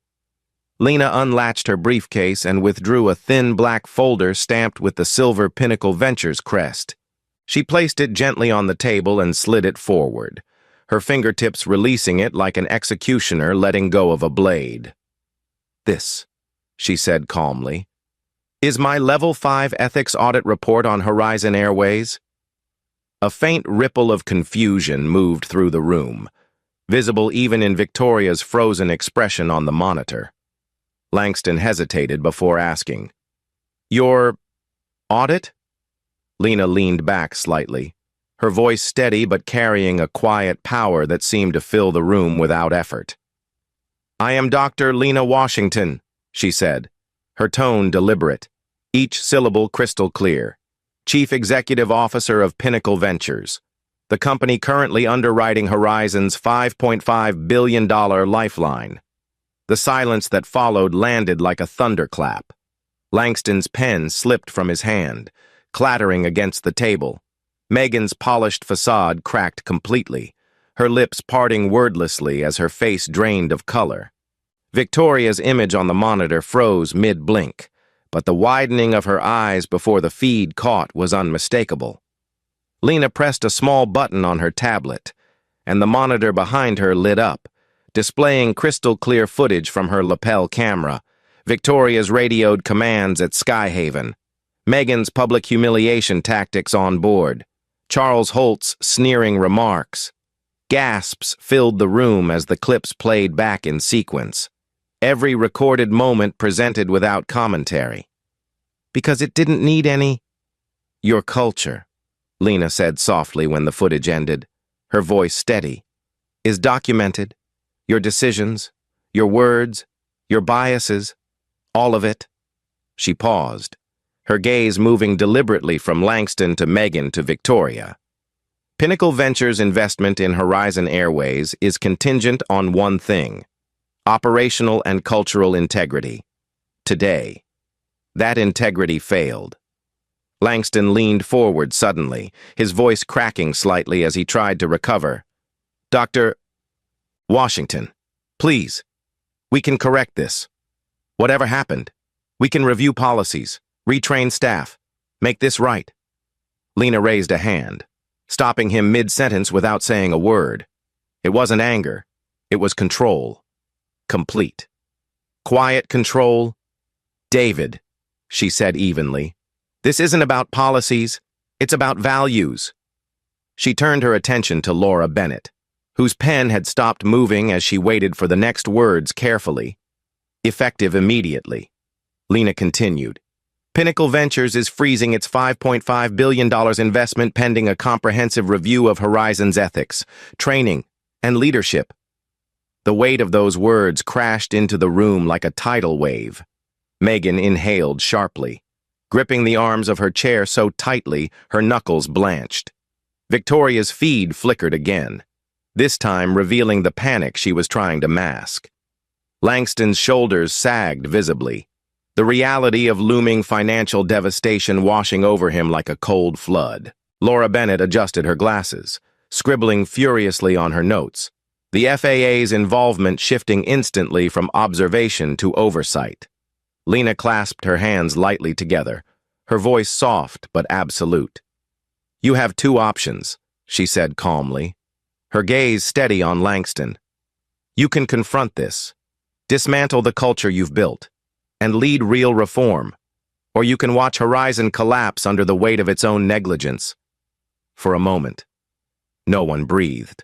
Lena unlatched her briefcase and withdrew a thin black folder stamped with the silver Pinnacle Ventures crest. She placed it gently on the table and slid it forward, her fingertips releasing it like an executioner letting go of a blade. "This," she said calmly, "is my Level 5 ethics audit report on Horizon Airways." A faint ripple of confusion moved through the room, visible even in Victoria's frozen expression on the monitor. Langston hesitated before asking, "Your audit?" Lena leaned back slightly, her voice steady but carrying a quiet power that seemed to fill the room without effort. "I am Dr. Lena Washington," she said, her tone deliberate, each syllable crystal clear. "Chief Executive Officer of Pinnacle Ventures, the company currently underwriting Horizon's $5.5 billion lifeline." The silence that followed landed like a thunderclap. Langston's pen slipped from his hand, clattering against the table. Megan's polished facade cracked completely, her lips parting wordlessly as her face drained of color. Victoria's image on the monitor froze mid-blink, but the widening of her eyes before the feed caught was unmistakable. Lena pressed a small button on her tablet, and the monitor behind her lit up, displaying crystal-clear footage from her lapel camera, Victoria's radioed commands at Skyhaven, Megan's public humiliation tactics on board, Charles Holt's sneering remarks. Gasps filled the room as the clips played back in sequence, every recorded moment presented without commentary. "Because it didn't need any—" "Your culture," Lena said softly when the footage ended, her voice steady, "is documented. Your decisions, your words, your biases, all of it." She paused, her gaze moving deliberately from Langston to Megan to Victoria. "Pinnacle Ventures' investment in Horizon Airways is contingent on one thing: operational and cultural integrity. Today, that integrity failed." Langston leaned forward suddenly, his voice cracking slightly as he tried to recover. "Dr. Washington, please, we can correct this. Whatever happened, we can review policies, retrain staff, make this right." Lena raised a hand, stopping him mid-sentence without saying a word. It wasn't anger, it was control. Complete. Quiet control. "David," she said evenly, "this isn't about policies, it's about values." She turned her attention to Laura Bennett, whose pen had stopped moving as she waited for the next words carefully. "Effective immediately," Lena continued. "Pinnacle Ventures is freezing its $5.5 billion investment pending a comprehensive review of Horizon's ethics, training, and leadership." The weight of those words crashed into the room like a tidal wave. Megan inhaled sharply, gripping the arms of her chair so tightly her knuckles blanched. Victoria's feed flickered again, this time revealing the panic she was trying to mask. Langston's shoulders sagged visibly, the reality of looming financial devastation washing over him like a cold flood. Laura Bennett adjusted her glasses, scribbling furiously on her notes, the FAA's involvement shifting instantly from observation to oversight. Lena clasped her hands lightly together, her voice soft but absolute. "You have two options," she said calmly, her gaze steady on Langston. "You can confront this, dismantle the culture you've built, and lead real reform, or you can watch Horizon collapse under the weight of its own negligence." For a moment, no one breathed.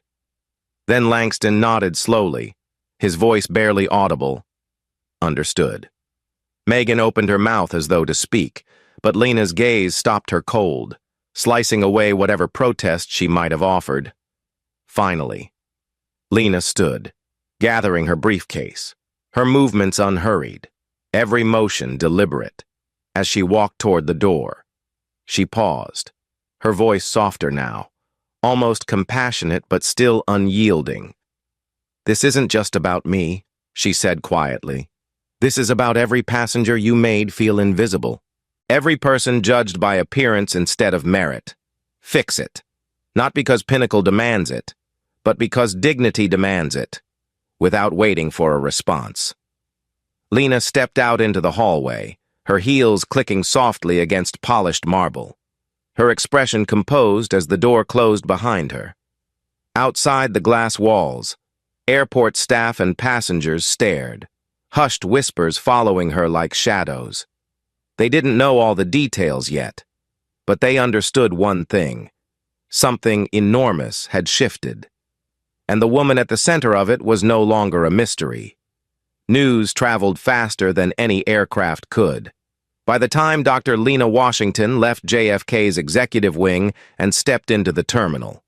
Then Langston nodded slowly, his voice barely audible. "Understood." Megan opened her mouth as though to speak, but Lena's gaze stopped her cold, slicing away whatever protest she might have offered. Finally, Lena stood, gathering her briefcase, her movements unhurried, every motion deliberate. As she walked toward the door, she paused, her voice softer now, almost compassionate but still unyielding. "This isn't just about me," she said quietly. "This is about every passenger you made feel invisible. Every person judged by appearance instead of merit. Fix it. Not because Pinnacle demands it, but because dignity demands it," without waiting for a response. Lena stepped out into the hallway, her heels clicking softly against polished marble, her expression composed as the door closed behind her. Outside the glass walls, airport staff and passengers stared, hushed whispers following her like shadows. They didn't know all the details yet, but they understood one thing. Something enormous had shifted, and the woman at the center of it was no longer a mystery. News traveled faster than any aircraft could. By the time Dr. Lena Washington left JFK's executive wing and stepped into the terminal,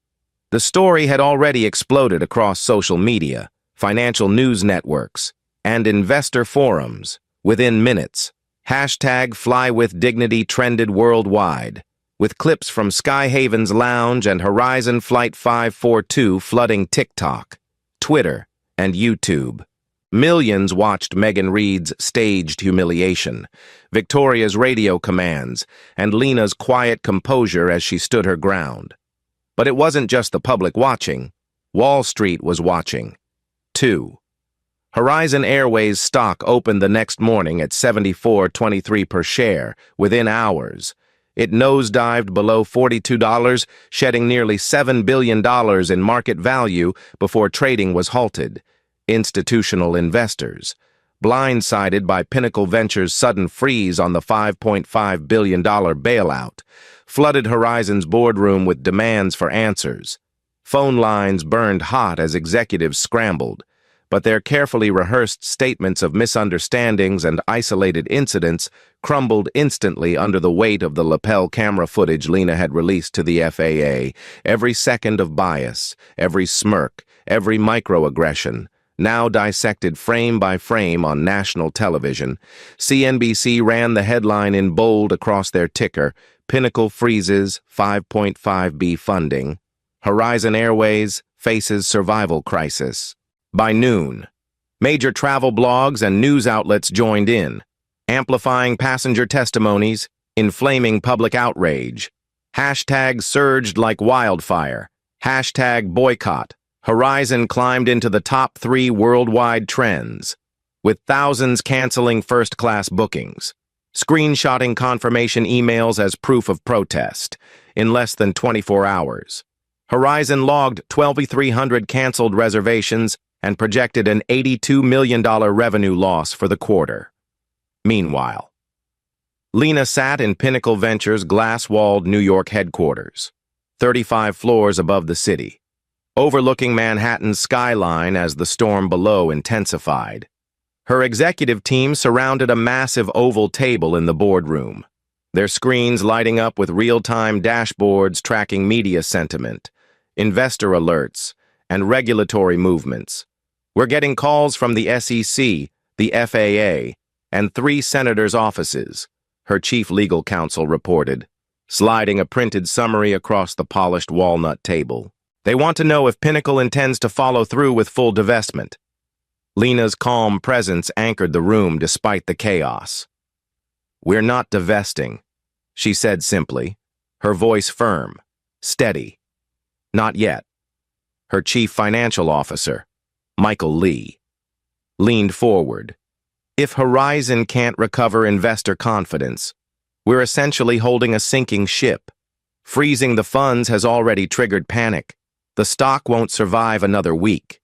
the story had already exploded across social media, financial news networks, and investor forums. Within minutes, #FlyWithDignity trended worldwide, with clips from Skyhaven's lounge and Horizon Flight 542 flooding TikTok, Twitter, and YouTube. Millions watched Megan Reid's staged humiliation, Victoria's radio commands, and Lena's quiet composure as she stood her ground. But it wasn't just the public watching. Wall Street was watching, too. Horizon Airways stock opened the next morning at $74.23 per share. Within hours, it nosedived below $42, shedding nearly $7 billion in market value before trading was halted. Institutional investors, blindsided by Pinnacle Ventures' sudden freeze on the $5.5 billion bailout, flooded Horizon's boardroom with demands for answers. Phone lines burned hot as executives scrambled, but their carefully rehearsed statements of misunderstandings and isolated incidents crumbled instantly under the weight of the lapel camera footage Lena had released to the FAA. Every second of bias, every smirk, every microaggression, now dissected frame by frame on national television. CNBC ran the headline in bold across their ticker: "Pinnacle freezes 5.5B funding. Horizon Airways faces survival crisis." By noon, major travel blogs and news outlets joined in, amplifying passenger testimonies, inflaming public outrage. Hashtags surged like wildfire. #boycott. Horizon climbed into the top 3 worldwide trends, with thousands canceling first-class bookings, screenshotting confirmation emails as proof of protest. In less than 24 hours, Horizon logged 2,300 canceled reservations and projected an $82 million revenue loss for the quarter. Meanwhile, Lena sat in Pinnacle Ventures' glass-walled New York headquarters, 35 floors above the city, overlooking Manhattan's skyline as the storm below intensified. Her executive team surrounded a massive oval table in the boardroom, their screens lighting up with real-time dashboards tracking media sentiment, investor alerts, and regulatory movements. "We're getting calls from the SEC, the FAA, and 3 senators' offices," her chief legal counsel reported, sliding a printed summary across the polished walnut table. "They want to know if Pinnacle intends to follow through with full divestment." Lena's calm presence anchored the room despite the chaos. "We're not divesting," she said simply, her voice firm, steady. "Not yet." Her chief financial officer, Michael Lee, leaned forward. "If Horizon can't recover investor confidence, we're essentially holding a sinking ship. Freezing the funds has already triggered panic. The stock won't survive another week."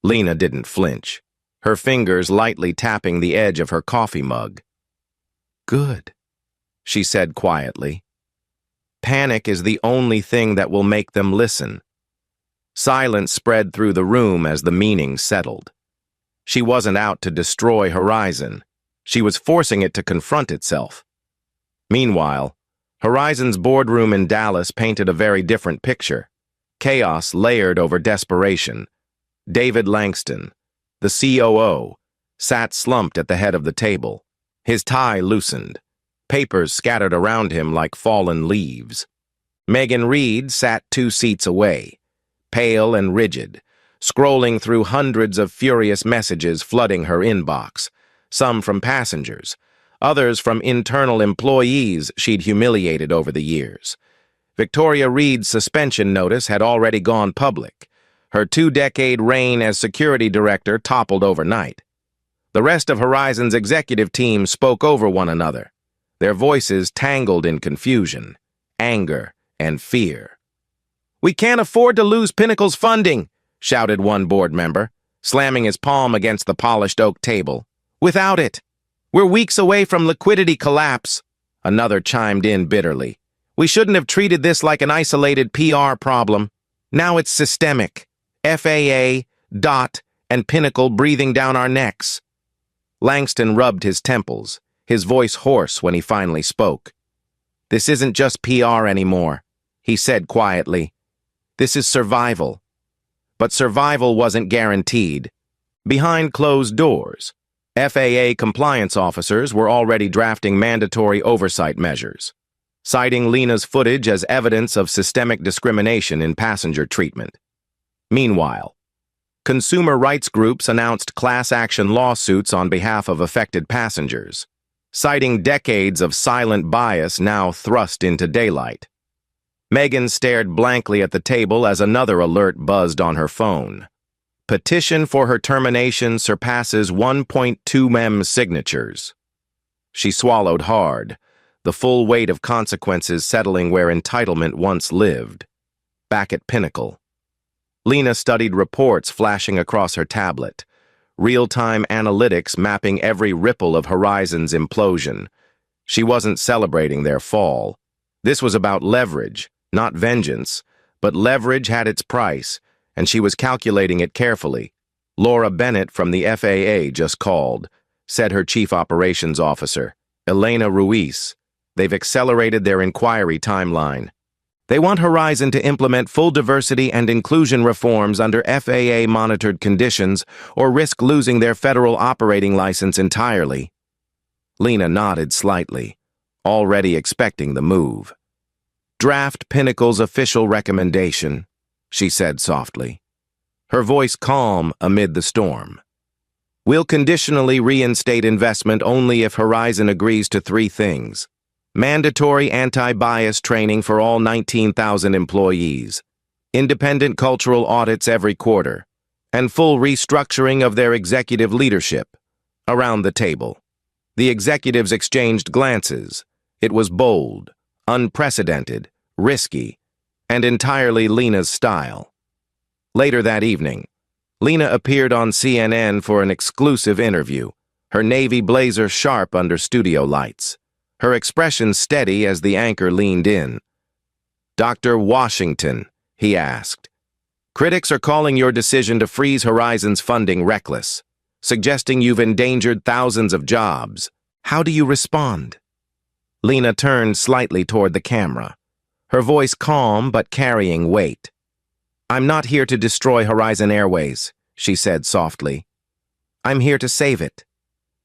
Lena didn't flinch, her fingers lightly tapping the edge of her coffee mug. "Good," she said quietly. "Panic is the only thing that will make them listen." Silence spread through the room as the meaning settled. She wasn't out to destroy Horizon. She was forcing it to confront itself. Meanwhile, Horizon's boardroom in Dallas painted a very different picture. Chaos layered over desperation. David Langston, the COO, sat slumped at the head of the table, his tie loosened, papers scattered around him like fallen leaves. Megan Reed sat 2 seats away, pale and rigid, scrolling through hundreds of furious messages flooding her inbox, some from passengers, others from internal employees she'd humiliated over the years. Victoria Reed's suspension notice had already gone public. Her 2-decade reign as security director toppled overnight. The rest of Horizon's executive team spoke over one another, their voices tangled in confusion, anger, and fear. "We can't afford to lose Pinnacle's funding," shouted one board member, slamming his palm against the polished oak table. "Without it, we're weeks away from liquidity collapse," another chimed in bitterly. "We shouldn't have treated this like an isolated PR problem. Now it's systemic. FAA, DOT, and Pinnacle breathing down our necks." Langston rubbed his temples, his voice hoarse when he finally spoke. "This isn't just PR anymore," he said quietly. "This is survival." But survival wasn't guaranteed. Behind closed doors, FAA compliance officers were already drafting mandatory oversight measures, citing Lena's footage as evidence of systemic discrimination in passenger treatment. Meanwhile, consumer rights groups announced class action lawsuits on behalf of affected passengers, citing decades of silent bias now thrust into daylight. Megan stared blankly at the table as another alert buzzed on her phone. Petition for her termination surpasses 1.2 million signatures. She swallowed hard, the full weight of consequences settling where entitlement once lived. Back at Pinnacle, Lena studied reports flashing across her tablet, real-time analytics mapping every ripple of Horizon's implosion. She wasn't celebrating their fall. This was about leverage, not vengeance, but leverage had its price, and she was calculating it carefully. "Laura Bennett from the FAA just called," said her chief operations officer, Elena Ruiz. "They've accelerated their inquiry timeline. They want Horizon to implement full diversity and inclusion reforms under FAA-monitored conditions or risk losing their federal operating license entirely." Lena nodded slightly, already expecting the move. "Draft Pinnacle's official recommendation," she said softly, her voice calm amid the storm. "We'll conditionally reinstate investment only if Horizon agrees to 3 things. Mandatory anti-bias training for all 19,000 employees, independent cultural audits every quarter, and full restructuring of their executive leadership." Around the table, the executives exchanged glances. It was bold, unprecedented, risky, and entirely Lena's style. Later that evening, Lena appeared on CNN for an exclusive interview, her navy blazer sharp under studio lights, her expression steady as the anchor leaned in. "Dr. Washington," he asked, "critics are calling your decision to freeze Horizon's funding reckless, suggesting you've endangered thousands of jobs. How do you respond?" Lena turned slightly toward the camera, her voice calm but carrying weight. "I'm not here to destroy Horizon Airways," she said softly. "I'm here to save it,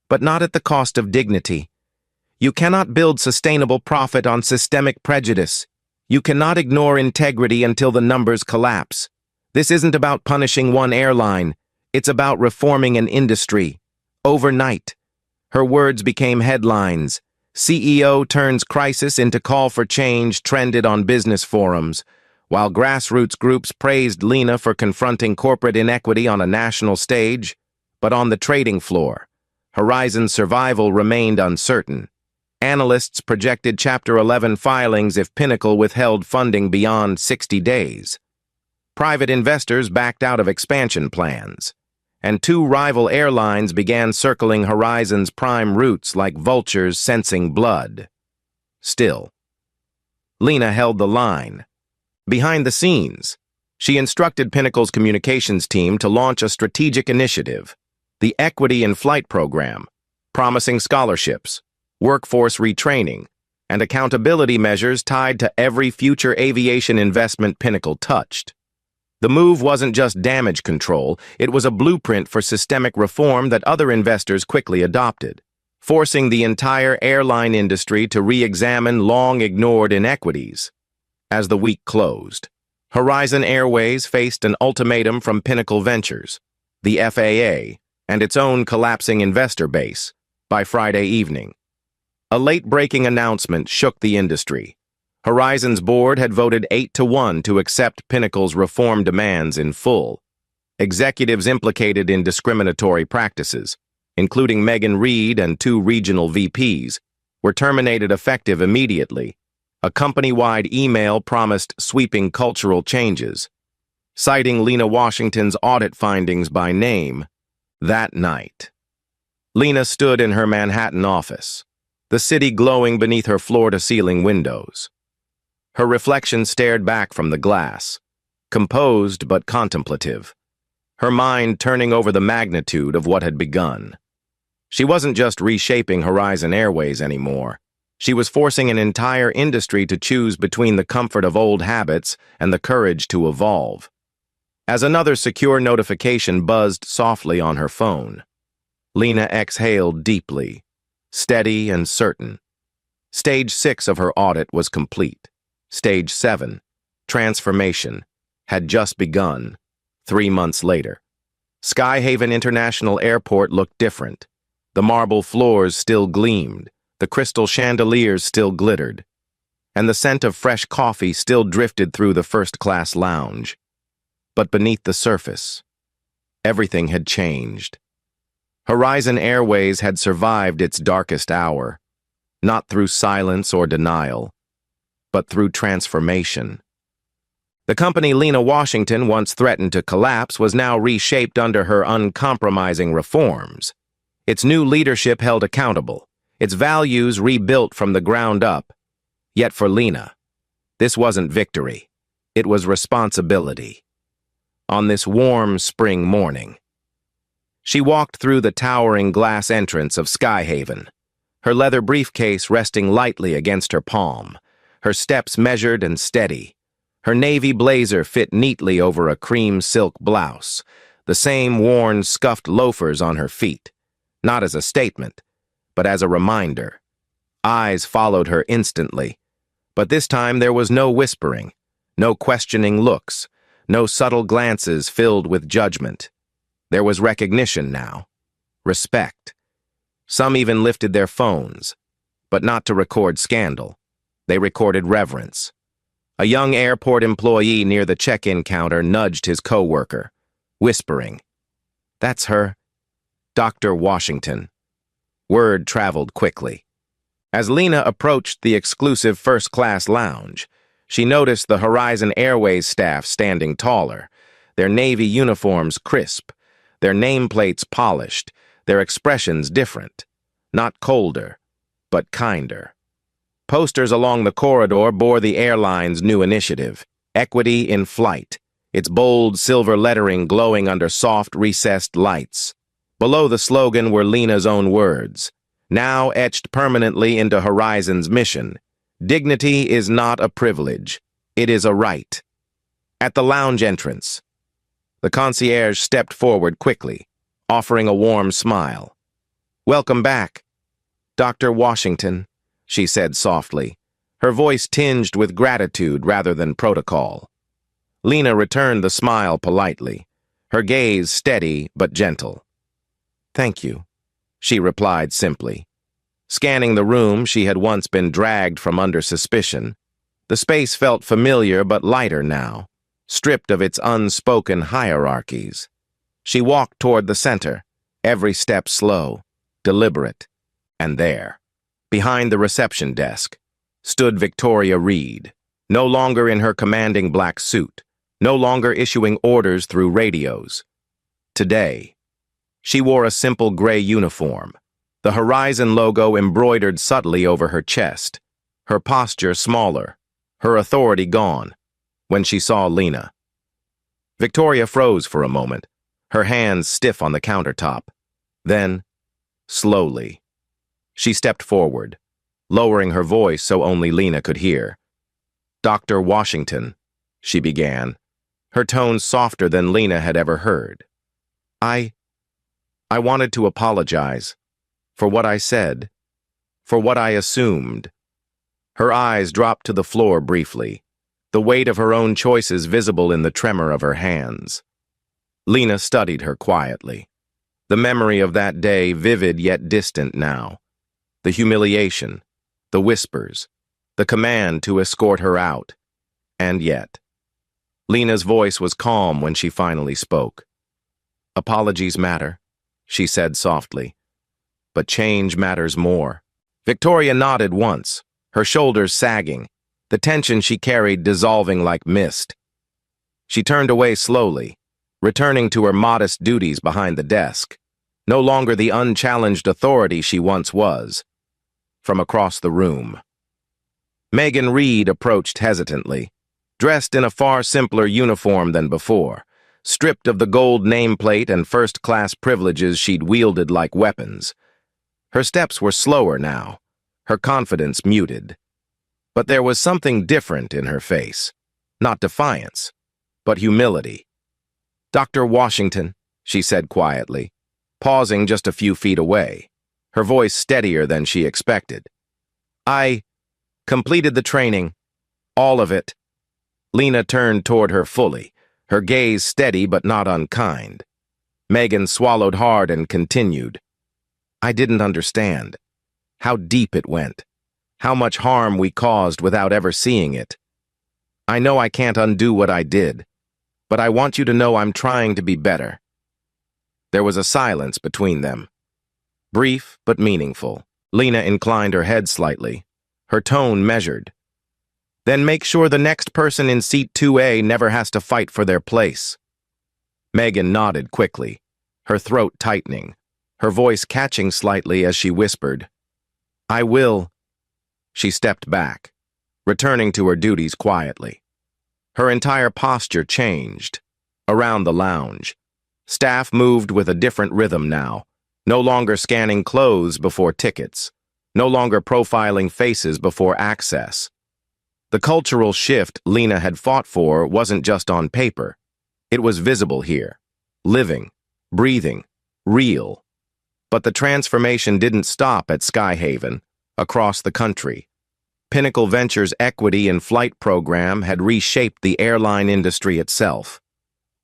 but not at the cost of dignity. You cannot build sustainable profit on systemic prejudice. You cannot ignore integrity until the numbers collapse. This isn't about punishing one airline. It's about reforming an industry. Overnight." Her words became headlines. CEO turns crisis into call for change trended on business forums, while grassroots groups praised Lena for confronting corporate inequity on a national stage. But on the trading floor, Horizon's survival remained uncertain. Analysts projected Chapter 11 filings if Pinnacle withheld funding beyond 60 days. Private investors backed out of expansion plans, and two rival airlines began circling Horizon's prime routes like vultures sensing blood. Still, Lena held the line. Behind the scenes, she instructed Pinnacle's communications team to launch a strategic initiative, the Equity in Flight program, promising scholarships, workforce retraining, and accountability measures tied to every future aviation investment Pinnacle touched. The move wasn't just damage control, it was a blueprint for systemic reform that other investors quickly adopted, forcing the entire airline industry to re-examine long-ignored inequities. As the week closed, Horizon Airways faced an ultimatum from Pinnacle Ventures, the FAA, and its own collapsing investor base by Friday evening. A late-breaking announcement shook the industry. Horizon's board had voted 8-1 to accept Pinnacle's reform demands in full. Executives implicated in discriminatory practices, including Megan Reed and two regional VPs, were terminated effective immediately. A company-wide email promised sweeping cultural changes, citing Lena Washington's audit findings by name. That night, Lena stood in her Manhattan office, the city glowing beneath her floor-to-ceiling windows. Her reflection stared back from the glass, composed but contemplative, her mind turning over the magnitude of what had begun. She wasn't just reshaping Horizon Airways anymore. She was forcing an entire industry to choose between the comfort of old habits and the courage to evolve. As another secure notification buzzed softly on her phone, Lena exhaled deeply, steady and certain. Stage 6 of her audit was complete. Stage 7, transformation, had just begun, 3 months later. Skyhaven International Airport looked different. The marble floors still gleamed, the crystal chandeliers still glittered, and the scent of fresh coffee still drifted through the first-class lounge. But beneath the surface, everything had changed. Horizon Airways had survived its darkest hour, not through silence or denial, but through transformation. The company Lena Washington once threatened to collapse was now reshaped under her uncompromising reforms. Its new leadership held accountable, its values rebuilt from the ground up. Yet for Lena, this wasn't victory. It was responsibility. On this warm spring morning, she walked through the towering glass entrance of Skyhaven, her leather briefcase resting lightly against her palm, her steps measured and steady. Her navy blazer fit neatly over a cream silk blouse, the same worn, scuffed loafers on her feet, not as a statement, but as a reminder. Eyes followed her instantly, but this time there was no whispering, no questioning looks, no subtle glances filled with judgment. There was recognition now, respect. Some even lifted their phones, but not to record scandal. They recorded reverence. A young airport employee near the check-in counter nudged his coworker, whispering, "That's her, Dr. Washington." Word traveled quickly. As Lena approached the exclusive first-class lounge, she noticed the Horizon Airways staff standing taller, their navy uniforms crisp, their nameplates polished, their expressions different, not colder, but kinder. Posters along the corridor bore the airline's new initiative, Equity in Flight, its bold silver lettering glowing under soft, recessed lights. Below the slogan were Lena's own words, now etched permanently into Horizon's mission. Dignity is not a privilege, it is a right. At the lounge entrance, the concierge stepped forward quickly, offering a warm smile. "Welcome back, Dr. Washington," she said softly, her voice tinged with gratitude rather than protocol. Lena returned the smile politely, her gaze steady but gentle. "Thank you," she replied simply. Scanning the room, she had once been dragged from under suspicion. The space felt familiar but lighter now, stripped of its unspoken hierarchies. She walked toward the center, every step slow, deliberate. And there, behind the reception desk, stood Victoria Reed, no longer in her commanding black suit, no longer issuing orders through radios. Today, she wore a simple gray uniform, the Horizon logo embroidered subtly over her chest, her posture smaller, her authority gone, when she saw Lena. Victoria froze for a moment, her hands stiff on the countertop. Then, slowly, she stepped forward, lowering her voice so only Lena could hear. "Dr. Washington," she began, her tone softer than Lena had ever heard. I wanted to apologize for what I said, for what I assumed." Her eyes dropped to the floor briefly, the weight of her own choices visible in the tremor of her hands. Lena studied her quietly, the memory of that day vivid yet distant now. The humiliation, the whispers, the command to escort her out. And yet, Lena's voice was calm when she finally spoke. "Apologies matter," she said softly, "but change matters more." Victoria nodded once, her shoulders sagging, the tension she carried dissolving like mist. She turned away slowly, returning to her modest duties behind the desk, no longer the unchallenged authority she once was. From across the room, Megan Reed approached hesitantly, dressed in a far simpler uniform than before, stripped of the gold nameplate and first-class privileges she'd wielded like weapons. Her steps were slower now, her confidence muted. But there was something different in her face, not defiance, but humility. "Dr. Washington," she said quietly, pausing just a few feet away, her voice steadier than she expected. "I completed the training, all of it." Lena turned toward her fully, her gaze steady but not unkind. Megan swallowed hard and continued. "I didn't understand how deep it went, how much harm we caused without ever seeing it. I know I can't undo what I did, but I want you to know I'm trying to be better." There was a silence between them, brief but meaningful. Lena inclined her head slightly, her tone measured. "Then make sure the next person in seat 2A never has to fight for their place." Megan nodded quickly, her throat tightening, her voice catching slightly as she whispered, "I will." She stepped back, returning to her duties quietly. Her entire posture changed. Around the lounge, staff moved with a different rhythm now, no longer scanning clothes before tickets, no longer profiling faces before access. The cultural shift Lena had fought for wasn't just on paper. It was visible here, living, breathing, real. But the transformation didn't stop at Skyhaven. Across the country, Pinnacle Ventures' equity and flight program had reshaped the airline industry itself.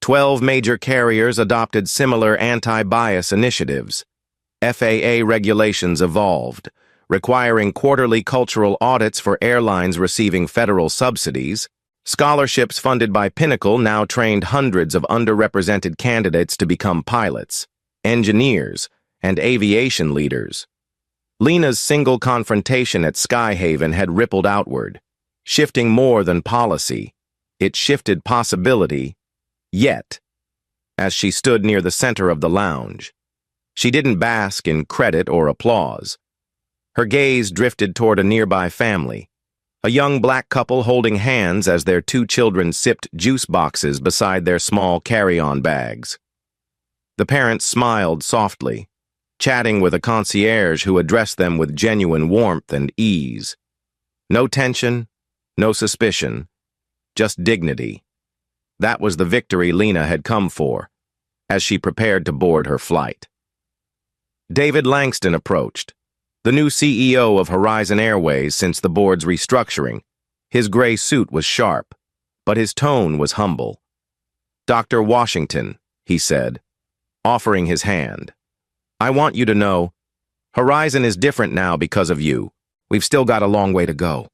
12 major carriers adopted similar anti-bias initiatives. FAA regulations evolved, requiring quarterly cultural audits for airlines receiving federal subsidies. Scholarships funded by Pinnacle now trained hundreds of underrepresented candidates to become pilots, engineers, and aviation leaders. Lena's single confrontation at Skyhaven had rippled outward, shifting more than policy. It shifted possibility. Yet, as she stood near the center of the lounge, she didn't bask in credit or applause. Her gaze drifted toward a nearby family, a young black couple holding hands as their 2 children sipped juice boxes beside their small carry-on bags. The parents smiled softly, chatting with a concierge who addressed them with genuine warmth and ease. No tension, no suspicion, just dignity. That was the victory Lena had come for, as she prepared to board her flight. David Langston approached, the new CEO of Horizon Airways since the board's restructuring. His gray suit was sharp, but his tone was humble. "Dr. Washington," he said, offering his hand, "I want you to know Horizon is different now because of you. We've still got a long way to go.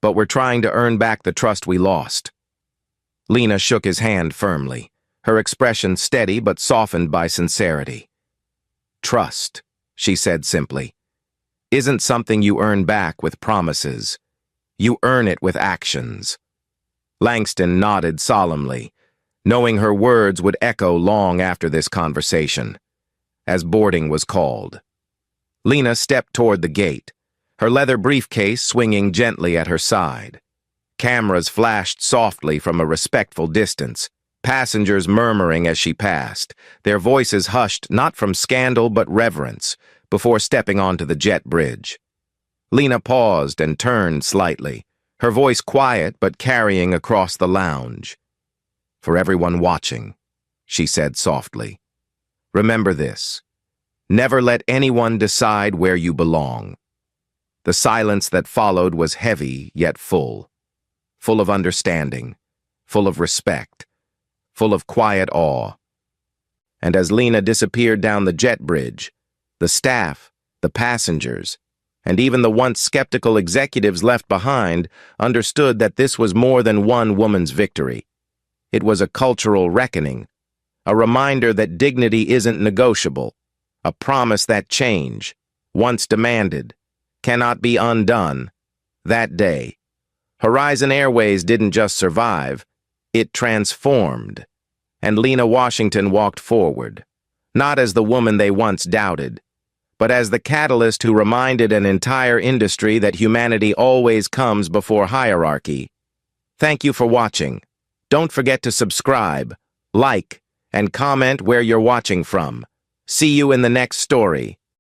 But we're trying to earn back the trust we lost." Lena shook his hand firmly, her expression steady but softened by sincerity. "Trust," she said simply, "isn't something you earn back with promises. You earn it with actions." Langston nodded solemnly, knowing her words would echo long after this conversation. As boarding was called, Lena stepped toward the gate, her leather briefcase swinging gently at her side. Cameras flashed softly from a respectful distance, passengers murmuring as she passed, their voices hushed not from scandal but reverence, before stepping onto the jet bridge. Lena paused and turned slightly, her voice quiet but carrying across the lounge. "For everyone watching," she said softly, "remember this. Never let anyone decide where you belong." The silence that followed was heavy yet full of understanding, full of respect, full of quiet awe. And as Lena disappeared down the jet bridge, the staff, the passengers, and even the once skeptical executives left behind understood that this was more than one woman's victory. It was a cultural reckoning, a reminder that dignity isn't negotiable, a promise that change, once demanded, cannot be undone. That day, Horizon Airways didn't just survive, it transformed. And Lena Washington walked forward, not as the woman they once doubted, but as the catalyst who reminded an entire industry that humanity always comes before hierarchy. Thank you for watching. Don't forget to subscribe, like, and comment where you're watching from. See you in the next story.